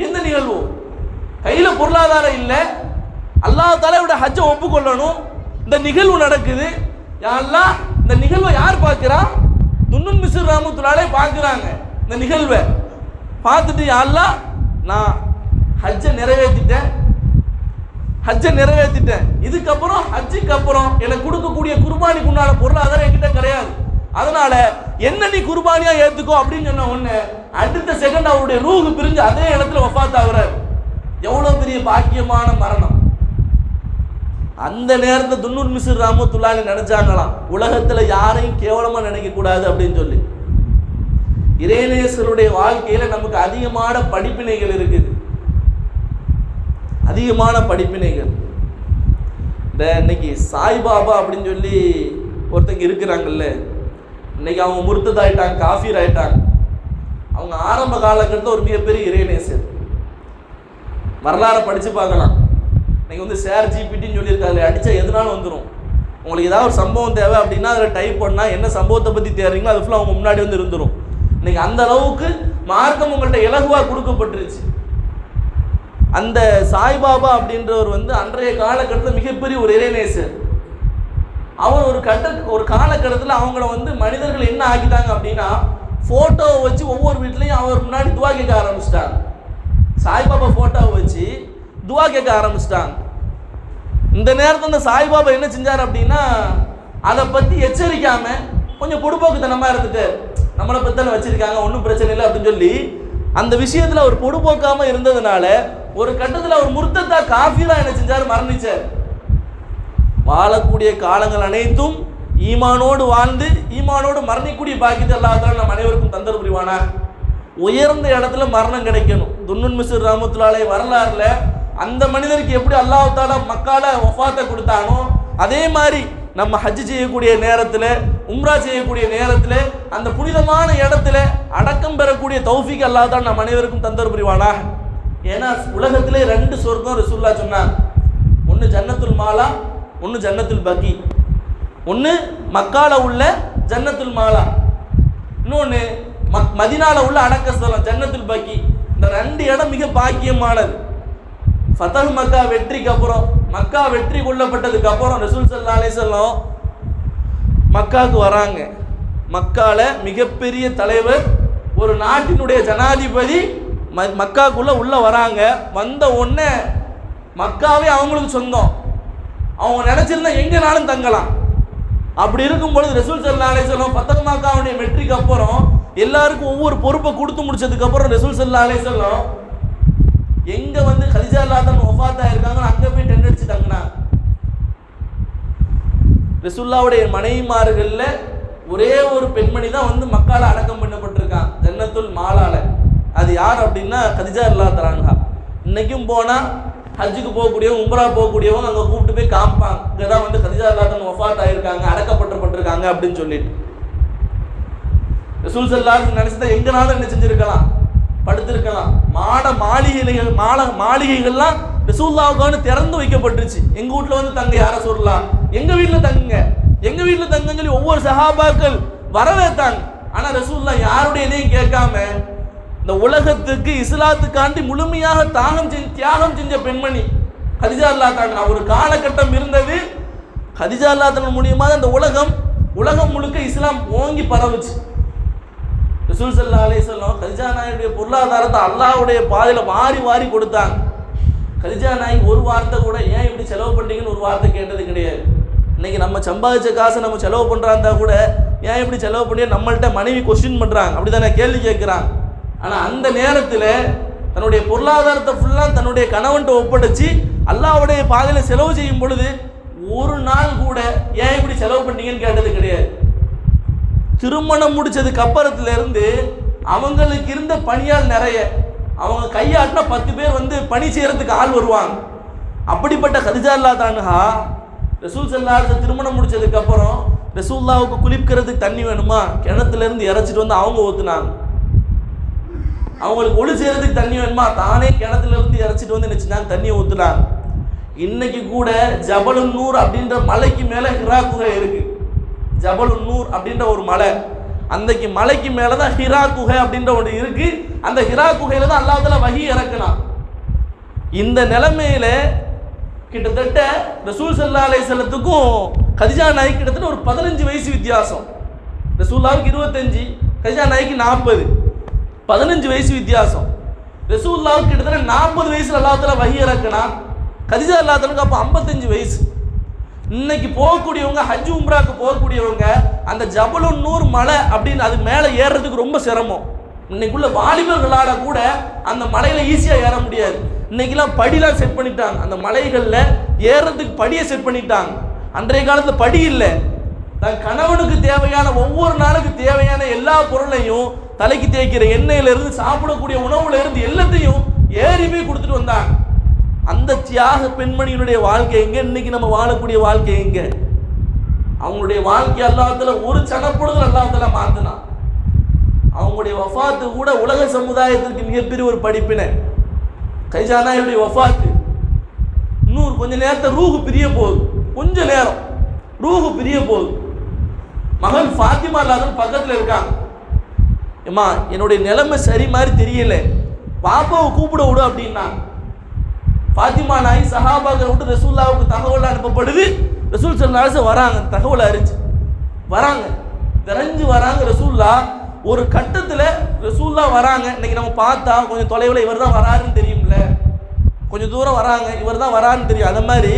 எந்த நிகழ்வு? கையில பொருளாதாரம் இல்லை, அல்லாஹ் தஆலாவுடைய ஹஜ்ஜை ஒப்புக்கொள்ளணும், இந்த நிகழ்வு நடக்குது. யா அல்லாஹ் இந்த நிகழ்வை யார் பார்க்கிறா? துன்னுன் மிஸ்ர் ரஹ்மத்துல்லாஹி பார்க்குறாங்க. இந்த நிகழ்வை பார்த்துட்டு யா அல்லாஹ் நான் ஹஜ்ஜை நிறைவேற்றிட்டேன், இதுக்கப்புறம் ஹஜ்ஜுக்கு அப்புறம் எனக்கு கொடுக்கக்கூடிய குர்பானிக்கு உண்டான பொருளாதாரம் என்கிட்ட கிடையாது, அதனால என்ன நீ குர்பானியா ஏத்துக்கோ அப்படின்னு சொன்ன உடனே அடுத்த செகண்ட் அவருடைய ரூஹு பிரிஞ்சு அதே இடத்துல வஃபாத் ஆகுறார். எவ்வளவு பெரிய பாக்கியமான மரணம்! அந்த நேரத்தில் துன்னுன் மிஸ்ர் ரஹ்மத்துல்லாஹி நினைச்சாங்களாம், உலகத்துல யாரையும் கேவலமா நினைக்க கூடாது அப்படின்னு சொல்லி. இறைநேசருடைய வாழ்க்கையில நமக்கு அதிகமான படிப்பினைகள் இருக்குது, அதிகமான படிப்பினைகள். இந்த இன்னைக்கு சாய்பாபா அப்படின்னு சொல்லி ஒருத்தங்க இருக்கிறாங்கல்ல, இன்னைக்கு அவங்க முர்த்தத் ஆயிட்டாங்க, காஃபீர் ஆயிட்டாங்க. அவங்க ஆரம்ப காலகட்டத்தில் ஒரு மிகப்பெரிய இறைநேசர். வரலாறை படித்து பார்க்கலாம். இன்னைக்கு வந்து ஷேர் ஜிபிடின்னு சொல்லியிருக்காரு, அடித்தா எதுனாலும் வந்துடும். உங்களுக்கு ஏதாவது ஒரு சம்பவம் தேவை அப்படின்னா அதில் டைப் பண்ணால் என்ன சம்பவத்தை பற்றி தேடுறீங்களோ அது ஃபுல்லாக அவங்க முன்னாடி வந்து இருந்துடும். இன்னைக்கு அந்த அளவுக்கு மார்க்கம் உங்கள்கிட்ட இலகுவாக கொடுக்கப்பட்டுருச்சு. அந்த சாய்பாபா அப்படின்றவர் வந்து அன்றைய காலகட்டத்தில் மிகப்பெரிய ஒரு இறைநேசர். அவர் ஒரு காலகட்டத்தில் அவங்கள வந்து மனிதர்கள் என்ன ஆக்கிட்டாங்க அப்படின்னா, ஃபோட்டோவை வச்சு ஒவ்வொரு வீட்லையும் அவர் முன்னாடி துவா கேட்க ஆரம்பிச்சிட்டாங்க. சாய்பாபா ஃபோட்டோவை வச்சு துவா கேட்க ஆரம்பிச்சிட்டாங்க. இந்த நேரத்தில் இந்த சாய்பாபா என்ன செஞ்சார் அப்படின்னா, அதை பற்றி எச்சரிக்காமல் கொஞ்சம் பொடுபோக்குத்தனமாக இருந்துட்டு, நம்மளை பற்றி தானே வச்சுருக்காங்க, ஒன்றும் பிரச்சனை இல்லை அப்படின்னு சொல்லி அந்த விஷயத்தில் அவர் பொடுபோக்காமல் இருந்ததுனால ஒரு கட்டத்தில் அவர் முர்த்தத்தா காஃபிரா என்ன செஞ்சார், மரணிச்சார். வாழக்கூடிய காலங்கள் அனைத்தும் ஈமானோடு வாழ்ந்து ஈமானோடு மரணிக்கூடிய பாக்கியத்தை அல்லாஹ் தஆலா நம் அனைவருக்கும் தந்தர் புரிவானா. உயர்ந்த இடத்துல மரணம் கிடைக்கணும். துன்னுன் மிஸ்ர் ரஹ்மத்துல்லாஹி வரலாறுல அந்த மனிதருக்கு எப்படி அல்லாஹ் தஆலா மக்கால வஃபாத்தை கொடுத்தானோ, அதே மாதிரி நம்ம ஹஜ் செய்யக்கூடிய நேரத்தில், உம்ரா செய்யக்கூடிய நேரத்தில், அந்த புனிதமான இடத்துல அடக்கம் பெறக்கூடிய தௌஃபீக் அல்லாஹ் தஆலா நம் அனைவருக்கும் தந்தர் புரிவானா. ஏன்னா உலகத்திலே 2 சொர்க்கம் ரசூலுல்லாஹ் சொன்னாங்க. ஒன்று ஜன்னத்துல் மாலா, ஒன்று ஜன்னத்துல் பகி. ஒன்று மக்கால உள்ள ஜன்னத்துல் மாலா, இன்னொன்று மதினால உள்ள அடக்கஸ்தலம் ஜன்னத்துல் பகி. இந்த 2 இடம் மிக பாக்கியமானது. ஃபதஹ் மக்கா வெற்றிக்கு அப்புறம், மக்கா வெற்றி கொள்ளப்பட்டதுக்கு அப்புறம் ரசூல் ஸல்லல்லாஹு அலைஹி வஸல்லம் மக்காவுக்கு வராங்க. மக்கால மிகப்பெரிய தலைவர், ஒரு நாட்டினுடைய ஜனாதிபதி மக்காக்குள்ள உள்ள வராங்க. வந்த உடனே மக்காவே அவங்களுக்கு சொந்தம், அவங்க நினைச்சிருந்தா எங்கனாலும் தங்கலாம். அப்படி இருக்கும் பொழுது ரசூல் ஸல்லல்லாஹு அலைஹி வஸல்லம் ஃபதஹ் மக்காவுடைய வெற்றிக்கு அப்புறம் எல்லாருக்கும் ஒவ்வொரு பொறுப்பை கொடுத்து முடிச்சதுக்கு அப்புறம் ரசூல் ஸல்லல்லாஹு அலைஹி வஸல்லம் எங்க வந்து கதீஜா ரலியல்லாஹு வஃபாத் ஆயிருக்காங்க அங்க போய் டென்ட் அடிச்சு தங்கினாங்க. ரசூலுல்லாஹ்வுடைய மனைவிமார்கள்ல ஒரே ஒரு பெண்மணி தான் வந்து மக்கால அடக்கம் பண்ணப்பட்டிருக்காங்க ஜன்னத்துல் மாலால. அது யார் அப்படின்னா கதீஜா ரலியல்லாஹு அன்ஹா. இன்னைக்கும் போனா ஹஜ்ஜுக்கு போகக்கூடியவங்க, உம்ரா போகக்கூடியவங்க அங்கே கூப்பிட்டு போய் காமிப்பாங்க, இங்கே தான் வந்து கதீஜா ரலியல்லாஹு அன்ஹா வஃபாத் ஆயிருக்காங்க, அடக்கப்பட்டிருக்காங்க அப்படின்னு சொல்லிட்டு. ரசூல் ஸல்லல்லாஹு அலைஹி வஸல்லம் நினைச்சதா எங்கனாலும் என்ன செஞ்சிருக்கலாம், படுத்திருக்கலாம். மாளிகைகள்லாம் ரசூலுல்லாஹ்வுக்காக திறந்து வைக்கப்பட்டுருச்சு. எங்க வீட்டுல வந்து தங்க யார சொல்லலாம், எங்க வீட்டுல தங்குங்க, எங்க வீட்டுல தங்குன்னு சொல்லி ஒவ்வொரு சஹாபாக்கள் வரவேற்றாங்க. ஆனா ரசூலுல்லாஹ் யாருடைய இதையும் கேட்காம இந்த உலகத்துக்கு இஸ்லாத்துக்காண்டி முழுமையாக தியாகம் செஞ்ச பெண்மணி கதீஜா ரலியல்லாஹு அன்ஹா. ஒரு காலகட்டம் இருந்தது, கதீஜா ரலியல்லாஹு அன்ஹா மூலமா அந்த உலகம் முழுக்க இஸ்லாம் ஓங்கி பரவுச்சு. ரசூல் ஸல்லல்லாஹு அலைஹி வஸல்லம் கதீஜா நாயுடைய பொருளாதாரத்தை அல்லாஹ்வுடைய பாதையில வாரி வாரி கொடுத்தாங்க. கதீஜா நாய் ஒரு வார்த்தை கூட ஏன் இப்படி செலவு பண்றீங்கன்னு ஒரு வார்த்தை கேட்டது கிடையாது. இன்னைக்கு நம்ம சம்பாதிச்ச காசை நம்ம செலவு பண்றாந்தா கூட ஏன் இப்படி செலவு பண்ணி நம்மள்ட்ட மனைவி கொஸ்டின் பண்றாங்க, அப்படிதானே கேள்வி கேட்கிறாங்க. ஆனா அந்த நேரத்தில் தன்னுடைய பொருளாதாரத்தை ஃபுல்லா தன்னுடைய கணவன்கிட்ட ஒப்படைச்சு அல்லாஹ்வுடைய பாதையில செலவு செய்யும் பொழுது ஒரு நாள் கூட ஏன் இப்படி செலவு பண்ணீங்கன்னு கேட்டது கிடையாது. திருமணம் முடிச்சதுக்கு அப்புறத்துல இருந்து அவங்களுக்கு இருந்த பணியால் நிறைய, அவங்க கையாட்டினா 10 பேர் வந்து பணி செய்யறதுக்கு ஆள் வருவாங்க. அப்படிப்பட்ட கதீஜா ரலியல்லாஹு அன்ஹா ரசூல் ஸல்லல்லாஹு அலைஹி வஸல்லம் திருமணம் முடிச்சதுக்கு அப்புறம் ரசூலுல்லாஹ்வுக்கு குளிக்கிறதுக்கு தண்ணி வேணுமா, கிணத்துல இருந்து இறைச்சிட்டு வந்து அவங்க ஊத்துனாங்க. அவங்களுக்கு ஒளி செய்யறதுக்கு தண்ணி வேணுமா, தானே கிணத்துல இருந்து இறைச்சிட்டு வந்து நினைச்சுனாங்க, தண்ணியை ஊத்துனாங்க. இன்னைக்கு கூட ஜபலுன் நூர் அப்படின்ற மலைக்கு மேல ஹிரா குகை இருக்கு. ஜபலுன் நூர் அப்படின்ற ஒரு மலை, அந்த மலைக்கு மேலதான் ஹிரா குகை அப்படின்ற ஒன்று இருக்கு. அந்த ஹிரா குகையில தான் அல்லாஹ் தஆலா வஹி இறக்குனான். இந்த நிலைமையில கிட்டத்தட்ட ரசூல் ஸல்லல்லாஹு அலைஹி வஸல்லத்துக்கும் கதீஜா நாய்க்கு கிட்டத்தட்ட ஒரு 15 வயசு வித்தியாசம். ரசூலுல்லாஹ்வுக்கு 25, கதீஜா நாய்க்கு 40, 15 வயசு வித்தியாசம். ரசூலுல்லாஹ்வுக்கு கிட்டத்தட்ட 40 வயசுல அல்லாஹ் தஆலா வஹி இறக்குனான். கதீஜா ரலியல்லாஹு அன்ஹா அப்ப 55 வயசு. இன்னைக்கு போகக்கூடியவங்க, ஹஜ் உம்ராக்கு போகக்கூடியவங்க அந்த ஜபலுன் நூர் மலை அப்படின்னு அது மேலே ஏறுறதுக்கு ரொம்ப சிரமம். இன்னைக்குள்ள வாலிபர்களால கூட அந்த மலையில ஈஸியா ஏற முடியாது. இன்னைக்கெல்லாம் படிலாம் செட் பண்ணிட்டாங்க, அந்த மலைகள்ல ஏறுறதுக்கு படியை செட் பண்ணிட்டாங்க. அன்றைய காலத்துல படி இல்லை. தன் கணவனுக்கு தேவையான ஒவ்வொரு நாளுக்கு தேவையான எல்லா பொருளையும், தலைக்கு தேய்க்கிற எண்ணெயில இருந்து சாப்பிடக்கூடிய உணவுல இருந்து எல்லாத்தையும் ஏறி போய் கொடுத்துட்டு வந்தாங்க. அந்த தியாக பெண்மணியினுடைய வாழ்க்கை எங்க, இன்னைக்கு நம்ம வாழக்கூடிய வாழ்க்கை எங்க? அவங்களுடைய வாழ்க்கை அல்லாஹ் தஆலா ஒரு சனப்பொழுது அல்லாஹ் தஆலா மாத்தினான். அவங்களுடைய வஃபாத்து கூட உலக சமுதாயத்திற்கு மிகப்பெரிய ஒரு படிப்பினை. கதீஜா நாயுடைய வஃபாத்து இன்னும் கொஞ்ச நேரத்தை ரூஹு பிரிய போகுது, கொஞ்ச நேரம் ரூஹு பிரிய போகுது. மகள் ஃபாத்திமா ரலியல்லாஹு பக்கத்தில் இருக்காங்க. ஏம்மா என்னுடைய நிலைமை சரி மாதிரி தெரியல, பாப்பாவை கூப்பிட விடு அப்படின்னா ஃபாத்திமா நாய் சஹாபாக்களை விட்டு ரசூலுல்லாஹ்வுக்கு தகவல் அனுப்பப்படுது. ரசூல் ஸல்லல்லாஹு அலைஹி வஸல்லம் வராங்க, தகவல் அறிஞ்சு வராங்க, விரைஞ்சு வராங்க. ரசூலுல்லாஹ் ஒரு கட்டத்தில் ரசூலுல்லாஹ் வராங்க. இன்னைக்கு நம்ம பார்த்தா கொஞ்சம் தொலைவில் இவர் தான் வராருன்னு தெரியும்ல, கொஞ்சம் தூரம் வராங்க, இவர் தான் வராருன்னு தெரியும். அந்த மாதிரி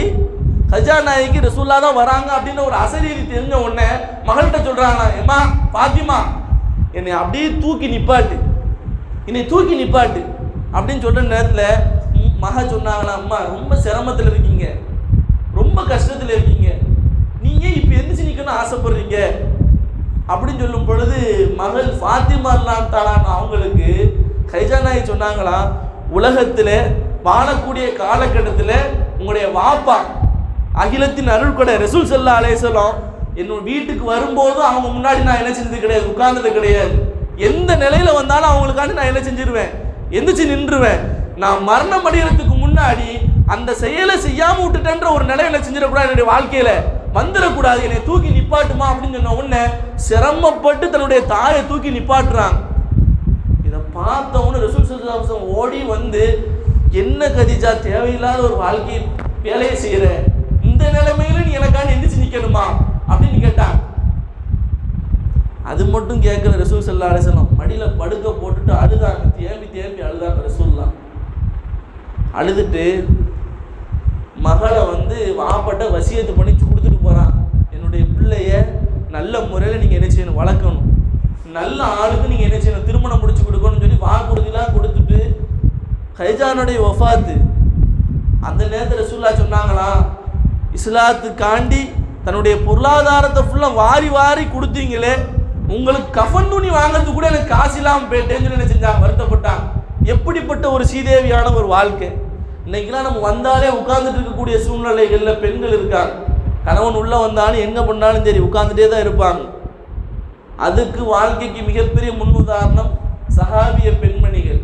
கதீஜா நாய்க்கு ரசூலுல்லாஹ் தான் வராங்க அப்படின்னு ஒரு அசரீரி தெரிஞ்ச உடனே மகள்கிட்ட சொல்றாங்க, ஏம்மா ஃபாத்திமா என்னை அப்படியே தூக்கி நிப்பாட்டு, என்னை தூக்கி நிப்பாட்டு அப்படின்னு சொல்ற நேரத்தில் மகா சொன்னாங்களா, அம்மா ரொம்ப சிரமத்தில் இருக்கீங்க, ரொம்ப கஷ்டத்தில் இருக்கீங்க, நீங்க இப்போ எந்திரிச்சு நிக்கணும்னு ஆசைப்படுறீங்க அப்படின்னு சொல்லும் பொழுது மகள் ஃபாத்திமா ரலியல்லாஹு அன்ஹா அவங்களுக்கு கதீஜா நாய் சொன்னாங்களா, உலகத்தில் வாழக்கூடிய காலகட்டத்தில் உங்களுடைய வாப்பா அகிலத்தின் அருள்கொடை ரசூல் ஸல்லல்லாஹு அலைஹி வஸல்லம் என்னோட வீட்டுக்கு வரும்போது அவங்க முன்னாடி நான் என்ன செஞ்சது கிடையாது, உட்கார்ந்தது கிடையாது. எந்த நிலையில வந்தாலும் அவங்களுக்காண்டி நான் என்ன செஞ்சிருவேன், எந்திரிச்சு நின்றுவேன். நான் மரணம் அடைகிறதுக்கு முன்னாடி அந்த செயலை செய்யாம விட்டுட்டேன்ற ஒரு நிலையில செஞ்சிடக்கூடாது, என்னுடைய வாழ்க்கையில வந்துடக்கூடாது, என்னை தூக்கி நிப்பாட்டுமா அப்படின்னு சொன்ன உடனே சிரமப்பட்டு தன்னுடைய தாயை தூக்கி நிப்பாட்டுறாங்க. இதை பார்த்த உடனே ரசூல் ஸல்லல்லாஹு அலைஹி வஸல்லம் ஓடி வந்து, என்ன கதீஜா தேவையில்லாத ஒரு வாழ்க்கை வேலையை செய்யற, இந்த நிலைமையில நீ எனக்காண்டி எந்திரிச்சு நிக்கணுமா அப்படின்னு கேட்டாங்க. அது மட்டும் கேட்கிற ரசூல் ஸல்லல்லாஹு அலைஹி வஸல்லம் மடியில படுக்க போட்டுட்டு அழுதாங்க, தேம்பி தேம்பி அழுதாங்க. ரசூலுல்லாஹ் அழுதுட்டு மகளை வந்து வாப்பட்ட வசியத்து பண்ணி கொடுத்துட்டு போறான், என்னுடைய பிள்ளைய நல்ல முறையில் நீங்க என்ன செய்யணும், வளர்க்கணும், நல்ல ஆளுக்கு நீங்க என்ன செய்யணும், திருமணம் முடிச்சு கொடுக்கணும்னு சொல்லி வாக்குறுதிலாம் கொடுத்துட்டு கதீஜானுடைய வஃபாத்து அந்த நேரத்தில் ரசூலுல்லாஹ் சொன்னாங்களா, இஸ்லாத்துக்காண்டி தன்னுடைய பொருளாதாரத்தை ஃபுல்லாக வாரி வாரி கொடுத்தீங்களே, உங்களுக்கு கஃன் துணி வாங்கிறதுக்கு கூட எனக்கு காசு இல்லாமல் போயிட்டேன்னு சொல்லி என்ன செஞ்சாங்க, வருத்தப்பட்டாங்க. எப்படிப்பட்ட ஒரு சீதேவியான ஒரு வாழ்க்கை. இன்னைக்கெல்லாம் நம்ம வந்தாலே உட்கார்ந்துட்டு இருக்கக்கூடிய சூழ்நிலைகளில் பெண்கள் இருக்காங்க. கணவன் உள்ள வந்தாலும் எங்க பண்ணாலும் சரி உட்கார்ந்துட்டே தான் இருப்பாங்க. அதுக்கு வாழ்க்கைக்கு மிகப்பெரிய முன்னுதாரணம் சஹாபிய பெண்மணிகள்.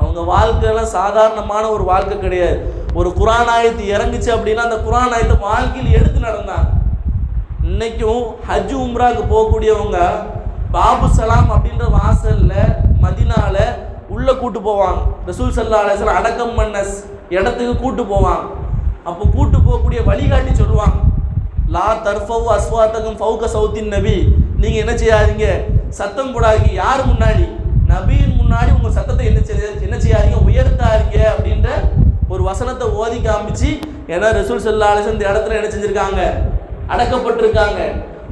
அவங்க வாழ்க்கையெல்லாம் சாதாரணமான ஒரு வாழ்க்கை கிடையாது. ஒரு குர்ஆன் ஆயத்து இறங்குச்சு அப்படின்னா அந்த குர்ஆன் ஆயத்தை வாழ்க்கையில் எடுத்து நடந்தாங்க. இன்னைக்கும் ஹஜ் உம்ராக்கு போகக்கூடியவங்க பாபு சலாம் அப்படின்ற வாசல்ல மதினால உள்ள கூட்டு போவாங்க. ரசூல் ஸல்லல்லாஹு அலைஹி வஸல்லம் அடக்கம் பண்ண இடத்துக்கு கூட்டு போவாங்க. அப்போ கூட்டு போகக்கூடிய வழிகாட்டி சொல்லுவாங்க, லா தர்ஃபவு அஸ்வாத்தகும் ஃபௌக சௌத்தின் நபி, நீங்க என்ன செய்யாதீங்க, சத்தம் போடாதீங்க. யார் முன்னாடி? நபியின் முன்னாடி உங்க சத்தத்தை என்ன செய்யாதீங்க, உயர்த்தாதீங்க அப்படின்ற ஒரு வசனத்தை ஓதி காமிச்சு. ஏன்னா ரசூல் ஸல்லல்லாஹு அலைஹி வஸல்லம் இந்த இடத்துல என்ன செஞ்சிருக்காங்க, அடக்கப்பட்டிருக்காங்க.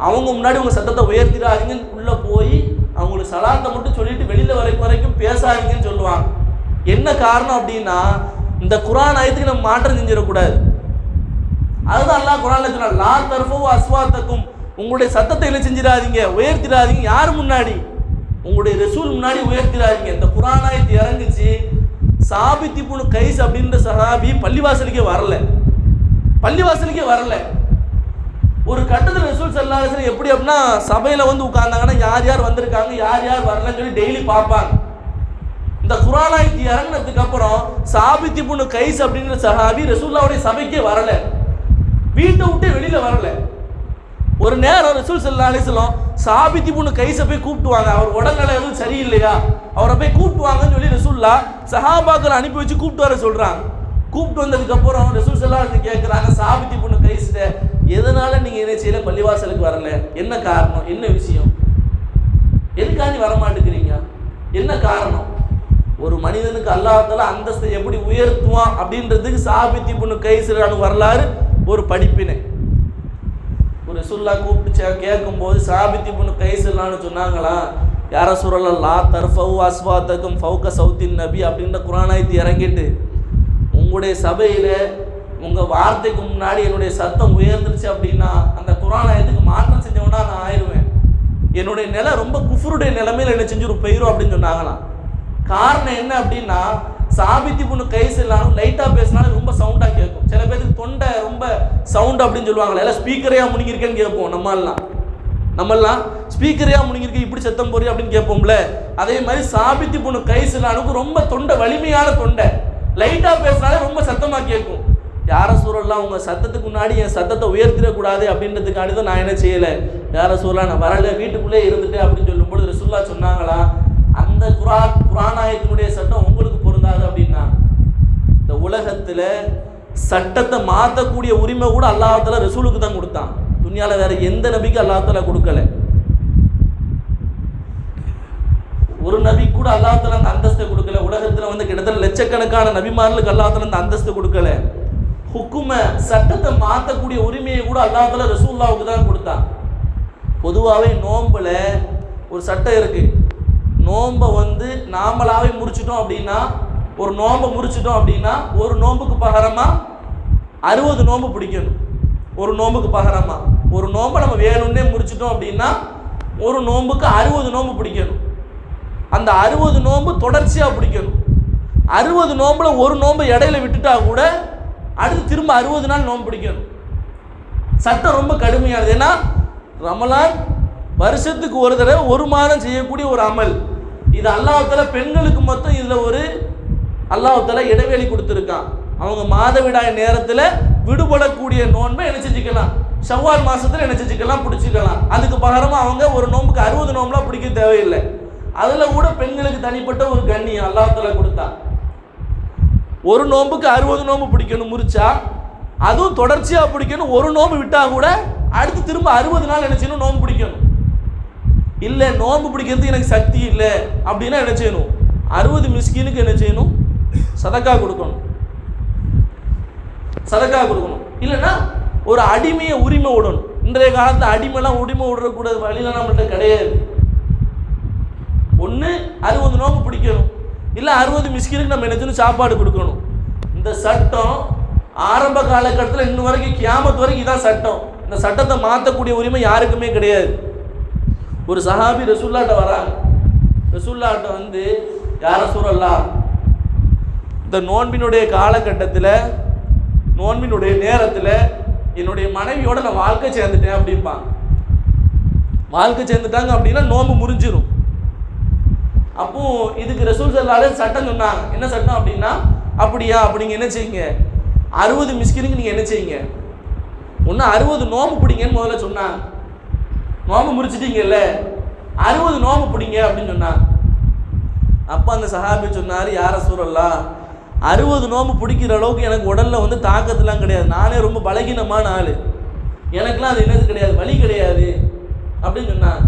அவங்க முன்னாடி உங்க சத்தத்தை உயர்த்திடாதீங்கன்னு உள்ள போய் அவங்களுக்கு சலாத்தை மட்டும் சொல்லிட்டு வெளியில வரைக்கும் பேசாதீங்கன்னு சொல்லுவாங்க. என்ன காரணம் அப்படின்னா, இந்த குர்ஆன் ஆயத்துக்கு நம்ம மாற்றம் செஞ்சிடக்கூடாது. அதுதான் அல்லாஹ் குர்ஆன்ல சொன்னார், லா தர்ஃபவு அஸ்வாத்தக்கும், உங்களுடைய சத்தத்தை என்ன செஞ்சிடாதீங்க, உயர்த்திடாதீங்க. யார் முன்னாடி? உங்களுடைய ரசூல் முன்னாடி உயர்த்திடாதீங்க. இந்த குர்ஆன் ஆயத்து இறங்குச்சு. சாபித் இப்னு கைஸ் அப்படின்ற சஹாபி பள்ளிவாசலுக்கே வரல. ஒரு கட்டத்தில் ரசூல் ஸல்லல்லாஹு அலைஹி வஸல்லம் எப்படி அப்படின்னா, சபையில் வந்து உட்கார்ந்தாங்கன்னா யார் யார் வந்திருக்காங்க யார் யார் வரலன்னு சொல்லி டெய்லி பார்ப்பாங்க. இந்த குர்ஆன் ஆயத்து இறங்கினதுக்கு அப்புறம் சாபித் இப்னு கைஸ் அப்படிங்கிற சஹாபி ரசூலுல்லாஹ்வுடைய சபைக்கே வரல, வீட்டை விட்டு வெளியில வரல. ஒரு நேரம் ரசூல் ஸல்லல்லாஹு அலைஹி வஸல்லம் சாபித் இப்னு கைஸை போய் கூப்பிட்டுவாங்க. அவர் உடல்நலை எதுவும் சரியில்லையா, அவரை போய் கூப்பிட்டுவாங்கன்னு சொல்லி ரசூலுல்லாஹ் சஹாபாக்களை அனுப்பி வச்சு கூப்பிட்டு வர சொல்றாங்க. கூப்பிட்டு வந்ததுக்கு அப்புறம் ரசூல் ஸல்லல்லாஹு அலைஹி வஸல்லம் கேட்குறாங்க, சாபித் இப்னு கைஸ்ட, எதனால நீங்க என்ன செய்யல, பள்ளிவாசலுக்கு வரல, என்ன காரணம், என்ன விஷயம், எதுக்காண்டி வரமாட்டேங்கிறீங்க, என்ன காரணம்? ஒரு மனிதனுக்கு அல்லாஹ் தஆலா அந்தஸ்தை எப்படி உயர்த்துவான் அப்படின்றதுக்கு சாபித் இப்னு கைஸான வரலாறு ஒரு படிப்பினை. ஒரு ரசூலுல்லாஹ் கூப்பிட்டு கேட்கும்போது சாபித் இப்னு கைஸான்னு சொன்னாங்களா, யார ரசூலல்லாஹ், லா தர்ஃபவு அஸ்வாத்தகும் ஃபௌக சௌத்தின் நபி அப்படின்ற குர்ஆன் ஆயத்து இறங்கிட்டு உங்களுடைய சபையில உங்க வார்த்தைக்கு முன்னாடி என்னுடைய சத்தம் உயர்ந்துருச்சு அப்படின்னா அந்த குர்ஆன் ஆயத்துக்கு மாற்றம் செஞ்சவனா நான் ஆயிடுவேன், என்னுடைய நிலை ரொம்ப குஃப்ருடைய நிலைமையில என்ன செஞ்சு போயிடும் அப்படின்னு சொன்னாங்களாம். காரணம் என்ன அப்படின்னா, சாபித் இப்னு கைஸ் எல்லாம் லைட்டா பேசினாலும் ரொம்ப சவுண்டா கேட்கும். சில பேருக்கு தொண்டை ரொம்ப சவுண்ட் அப்படின்னு சொல்லுவாங்களே, எல்லாம் ஸ்பீக்கரையா முனிங்கிருக்கேன்னு கேட்போம். நம்மெல்லாம் ஸ்பீக்கரையா முனிங்கிருக்க இப்படி சத்தம் போறியா அப்படின்னு கேட்போம்ல. அதே மாதிரி சாபித் இப்னு கைஸ் எல்லானுக்கு ரொம்ப தொண்டை வலிமையான தொண்டை, லைட்டா பேசினாலே ரொம்ப சத்தமா கேட்கும். யார சூழல்லாம் உங்க சத்தத்துக்கு முன்னாடி என் சத்தத்தை உயர்த்திடக்கூடாது அப்படின்றதுக்காண்டி தான் நான் என்ன செய்யலை, யார சூழலாம் நான் வரல, வீட்டுக்குள்ளே இருந்துட்டேன் அப்படின்னு சொல்லும்போது ரசூலுல்லாஹ் சொன்னாங்களா, அந்த குர்ஆன் ஆயத்தினுடைய சட்டம் உங்களுக்கு பொருந்தாது அப்படின்னா. இந்த உலகத்துல சட்டத்தை மாற்றக்கூடிய உரிமை கூட அல்லாஹ் தஆலா ரசூலுக்கு தான் கொடுத்தான். துனியால வேற எந்த நபிக்கு அல்லாஹ் தஆலா கொடுக்கல. ஒரு நபி கூட அல்லாஹ் தஆலா அந்த அந்தஸ்தை கொடுக்கல. உலகத்துல வந்து கிட்டத்தட்ட லட்சக்கணக்கான நபிமார்களுக்கு அல்லாஹ் தஆலா அந்த அந்தஸ்தை கொடுக்கல. ஹுக்கும சட்டத்தை மாற்றக்கூடிய உரிமையை கூட அல்லாஹ் தஆலா ரசூலுல்லாஹ்வுக்கு தான் கொடுத்தான். பொதுவாகவே நோம்புல ஒரு சட்டம் இருக்கு. நோம்பை வந்து நாமளாவே முறிச்சிட்டோம் அப்படின்னா, ஒரு நோம்பை முறிச்சிட்டோம் அப்படின்னா ஒரு நோம்புக்கு பகரமா 60 நோம்பு பிடிக்கணும். ஒரு நோம்புக்கு பகரமா ஒரு நோம்பை நம்ம வேணும்னே முறிச்சிட்டோம் அப்படின்னா ஒரு நோம்புக்கு 60 நோம்பு பிடிக்கணும். அந்த 60 நோம்பு தொடர்ச்சியாக பிடிக்கணும். 60 நோம்புல ஒரு நோம்பு இடையில விட்டுட்டா கூட அடுத்து திரும்ப 60 நாள் நோம்பு பிடிக்கணும். சட்டம் ரொம்ப கடுமையானது. ஏன்னா ரமலான் வருஷத்துக்கு ஒரு தடவை ஒரு மாதம் செய்யக்கூடிய ஒரு அமல். இது அல்லாஹ் தஆலா பெண்களுக்கு மொத்தம் இதில் ஒரு அல்லாஹ் தஆலா இடைவெளி கொடுத்துருக்கான். அவங்க மாதவிடாய் நேரத்தில் விடுபடக்கூடிய நோன்பை என்ன செஞ்சுக்கலாம், ஷவ்வால் மாதத்தில் என்ன செஞ்சுக்கலாம், பிடிச்சிக்கலாம். அதுக்கு பகரமாக அவங்க ஒரு நோம்புக்கு 60 நோம்புலாம் பிடிக்க தேவையில்லை. அதில் கூட பெண்களுக்கு தனிப்பட்ட ஒரு கண்ணியம் அல்லாஹ் தஆலா கொடுத்தா. ஒரு நோம்புக்கு 60 நோம்பு பிடிக்கணும் முறிச்சா, அதுவும் தொடர்ச்சியாக பிடிக்கணும். ஒரு நோம்பு விட்டால் கூட அடுத்து திரும்ப 60 நாள் என்ன செய்யணும், நோம்பு பிடிக்கணும். இல்லை நோம்பு பிடிக்கிறதுக்கு எனக்கு சக்தி இல்லை அப்படின்னா என்ன செய்யணும், 60 மிஸ்கீனுக்கு என்ன செய்யணும், சதக்கா கொடுக்கணும். இல்லைன்னா ஒரு அடிமையை உரிமை விடணும். இன்றைய காலத்தில் அடிமைலாம் உரிமை விடக்கூடாது வழியெல்லாம் நம்மள்கிட்ட கிடையாது. ஒன்று 60 நோம்பு பிடிக்கணும், இல்லை 60 மிஸ்கீனுக்கு நம்ம என்ன செய்யணும், சாப்பாடு கொடுக்கணும். இந்த சட்டம் ஆரம்ப காலகட்டத்தில் இன்னும் வரைக்கும் கியாமத் வரைக்கும் இதான் சட்டம். இந்த சட்டத்தை மாற்றக்கூடிய உரிமை யாருக்குமே கிடையாது. ஒரு சஹாபி ரசூலுல்லாஹ்ட்ட வராங்க. ரசூலுல்லாஹ்ட்ட வந்து, யார ரசூலல்லாஹ், இந்த நோன்பினுடைய காலகட்டத்தில் நோன்பினுடைய நேரத்தில் என்னுடைய மனைவியோட நான் வாழ்க்கை சேர்ந்துட்டேன் அப்படிம்பாங்க. வாழ்க்கை சேர்ந்துட்டாங்க அப்படின்னா நோன்பு முறிஞ்சிடும். அப்போ இதுக்கு ரசூல் ஸல்லல்லாஹு அலைஹி சட்டம் சொன்னாங்க. என்ன சட்டம் அப்படின்னா, அப்படியா அப்படிங்க என்ன செய்யுங்க, 60 மிஸ்கினுக்கு நீங்கள் என்ன செய்யுங்க, ஒன்று 60 நோம்பு பிடிங்கன்னு முதல்ல சொன்னாங்க. நோம்பு முடிச்சிட்டீங்கல்ல, 60 நோம்பு பிடிங்க அப்படின்னு சொன்னாங்க. அப்போ அந்த சஹாபி சொன்னார், யா ரசூலல்லாஹ் 60 நோம்பு பிடிக்கிற அளவுக்கு எனக்கு உடலில் வந்து தாக்கத்துலாம் கிடையாது, நானே ரொம்ப பலகீனமான ஆள், எனக்குலாம் அது என்னது கிடையாது, வலி கிடையாது அப்படின்னு சொன்னான்.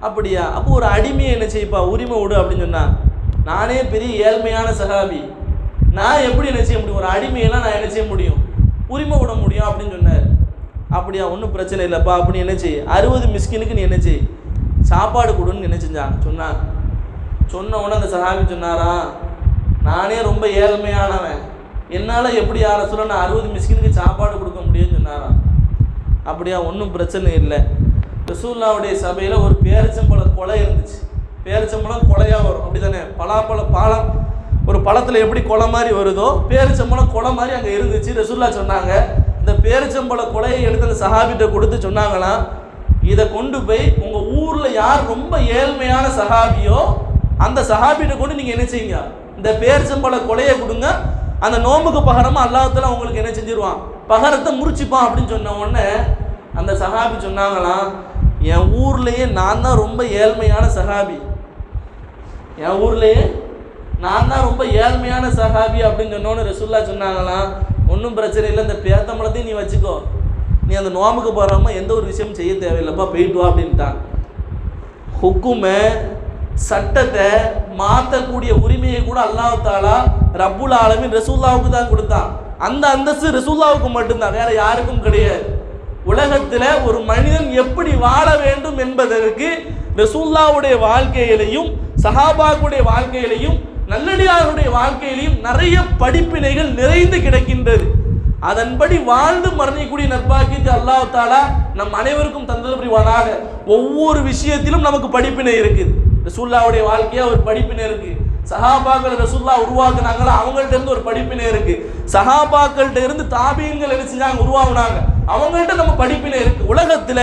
அப்படியா, அப்போ ஒரு அடிமையை என்ன செய்ப்பா, உரிமை விடு அப்படின்னு சொன்னான். நானே பெரிய ஏழ்மையான சஹாபி, நான் எப்படி என்ன செய்ய முடியும், ஒரு அடிமையெல்லாம் நான் என்ன செய்ய முடியும், உரிமை விட முடியும் அப்படின்னு சொன்னார். அப்படியா, ஒன்றும் பிரச்சனை இல்லைப்பா, அப்படி என்ன செய், 60 மிஸ்கினுக்கு நீ என்ன செய், சாப்பாடு கொடுன்னு என்ன செஞ்சாங்க சொன்னாங்க. சொன்ன உடனே அந்த சஹாபி சொன்னாரா, நானே ரொம்ப ஏழ்மையானவன், என்னால் எப்படி யாரை சொல்ல நான் 60 மிஸ்கினுக்கு சாப்பாடு கொடுக்க முடியும்னு சொன்னாராம். அப்படியா, ஒன்றும் பிரச்சனை இல்லை. ரசூலுல்லாஹ்வுடைய சபையில் ஒரு பேரிச்சம்பழ கொலை இருந்துச்சு. பேரிச்சம்பழம் கொலையாக வரும் அப்படி தானே, பலாப்பழ பாலம் ஒரு பழத்தில் எப்படி கொலை மாதிரி வருதோ, பேரிச்சம்பழம் கொலை மாதிரி அங்கே இருந்துச்சு. ரசூலுல்லாஹ் சொன்னாங்க, இந்த பேரிச்சம்பழ கொலையை எடுத்து அந்த சஹாபிட்ட கொடுத்து சொன்னாங்களாம், இதை கொண்டு போய் உங்கள் ஊரில் யார் ரொம்ப ஏழ்மையான சஹாபியோ அந்த சஹாபிட்ட கொண்டு நீங்கள் என்ன செய்யுங்க, இந்த பேரிச்சம்பழ கொலையை கொடுங்க, அந்த நோம்புக்கு பகரமாக அல்லாஹ் தஆலா உங்களுக்கு என்ன செஞ்சிருவான், பகரத்தை முறிச்சிப்பான் அப்படின்னு சொன்ன உடனே அந்த சஹாபி சொன்னாங்களாம், என் ஊர்லேயே நான் தான் ரொம்ப ஏழ்மையான சஹாபி, என் ஊர்லேயே நான் தான் ரொம்ப ஏழ்மையான சஹாபி அப்படின்னு சொன்னோன்னு ரசூலுல்லாஹ் சொன்னாங்களாம், ஒன்றும் பிரச்சனை இல்லை, இந்த பேரிச்சம்பழத்தையும் நீ வச்சுக்கோ, நீ அந்த நோம்புக்கு போகாமல் எந்த ஒரு விஷயமும் செய்ய தேவையில்லைப்பா, போயிட்டு வா அப்படின்ட்டான். ஹுக்குமை சட்டத்தை மாற்றக்கூடிய உரிமையை கூட அல்லாஹ் தஆலா ரப்புல் ஆலமீன் ரசூலுல்லாஹ்வுக்கு தான் கொடுத்தான். அந்த அந்தஸ்து ரசூலுல்லாஹ்வுக்கு மட்டும்தான், வேற யாருக்கும் கிடையாது. உலகத்தில் ஒரு மனிதன் எப்படி வாழ வேண்டும் என்பதற்கு ரசூலுல்லாஹ்வுடைய வாழ்க்கையிலையும் சஹாபாக்களுடைய வாழ்க்கையிலையும் நல்லடியாருடைய வாழ்க்கையிலையும் நிறைய படிப்பினைகள் நிறைந்து கிடக்கின்றது. அதன்படி வாழ்ந்து மரணிக்கூடிய நற்பாக்கியத்தை அல்லாஹ் தஆலா நம் அனைவருக்கும் தந்தது புரிவானாக. ஒவ்வொரு விஷயத்திலும் நமக்கு படிப்பினை இருக்குது. ரசூலுல்லாஹ்வுடைய வாழ்க்கையா ஒரு படிப்பினை இருக்கு. சஹாபாக்கள் ரசூலுல்லாஹ் உருவாக்குனாங்களா, அவங்கள்ட்ட இருந்து ஒரு படிப்பினை இருக்கு. சஹாபாக்கள்கிட்ட இருந்து தாபீன்கள் என்ன செஞ்சாங்க, உருவாக்குனாங்க, அவங்கள்ட்ட நம்ம படிப்பினை இருக்கு. உலகத்துல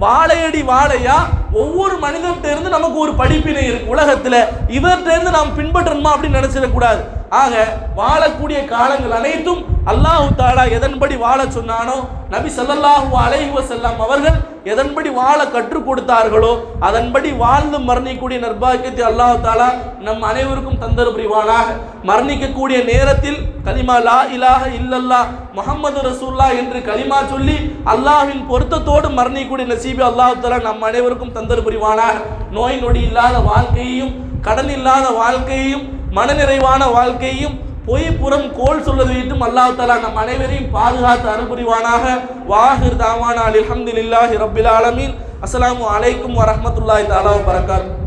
வாழையடி வாழையா ஒவ்வொரு மனிதர்கிட்ட இருந்து நமக்கு ஒரு படிப்பினை இருக்கு. உலகத்துல இவர்கிட்ட இருந்து நாம் பின்பற்றணுமா அப்படின்னு நினைச்சிடக்கூடாது. ஆக வாழக்கூடிய காலங்கள் அனைத்தும் அல்லாஹ் தஆலா எதன்படி வாழ சொன்னானோ, நபி ஸல்லல்லாஹு அலைஹி வஸல்லம் அவர்கள் எதன்படி வாழ கற்றுக் கொடுத்தார்களோ அதன்படி வாழ்ந்து மரணிக்கூடிய நற்பாக்கியத்தை அல்லாஹ் தஆலா நம் அனைவருக்கும் தந்தரு புரிவானாக. மரணிக்கக்கூடிய நேரத்தில் கலிமா லா இலாஹ இல்லல்லாஹ் முஹம்மது ரசூலுல்லாஹ் என்று கலிமா சொல்லி அல்லாஹ்வின் பொருத்தத்தோடு மரணிக்கக்கூடிய நசீபை அல்லாஹ் தஆலா நம் அனைவருக்கும் தந்தரு புரிவானாக. நோய் நொடி இல்லாத வாழ்க்கையையும், கடன் இல்லாத வாழ்க்கையையும், மனநிறைவான வாழ்க்கையும், பொய் புறம் கோல் சொல்வதை விட்டும் அல்லாஹ் தஆலா நம் அனைவரையும் பாதுகாத்து அருள் புரிவானாக. வாஹிர் தாவானா அல்ஹம்துலில்லாஹி ரப்பில் ஆலமீன். அஸ்ஸலாமு அலைக்கும் வரஹ்மத்துல்லாஹி தஆலா வபரகாத்துஹு.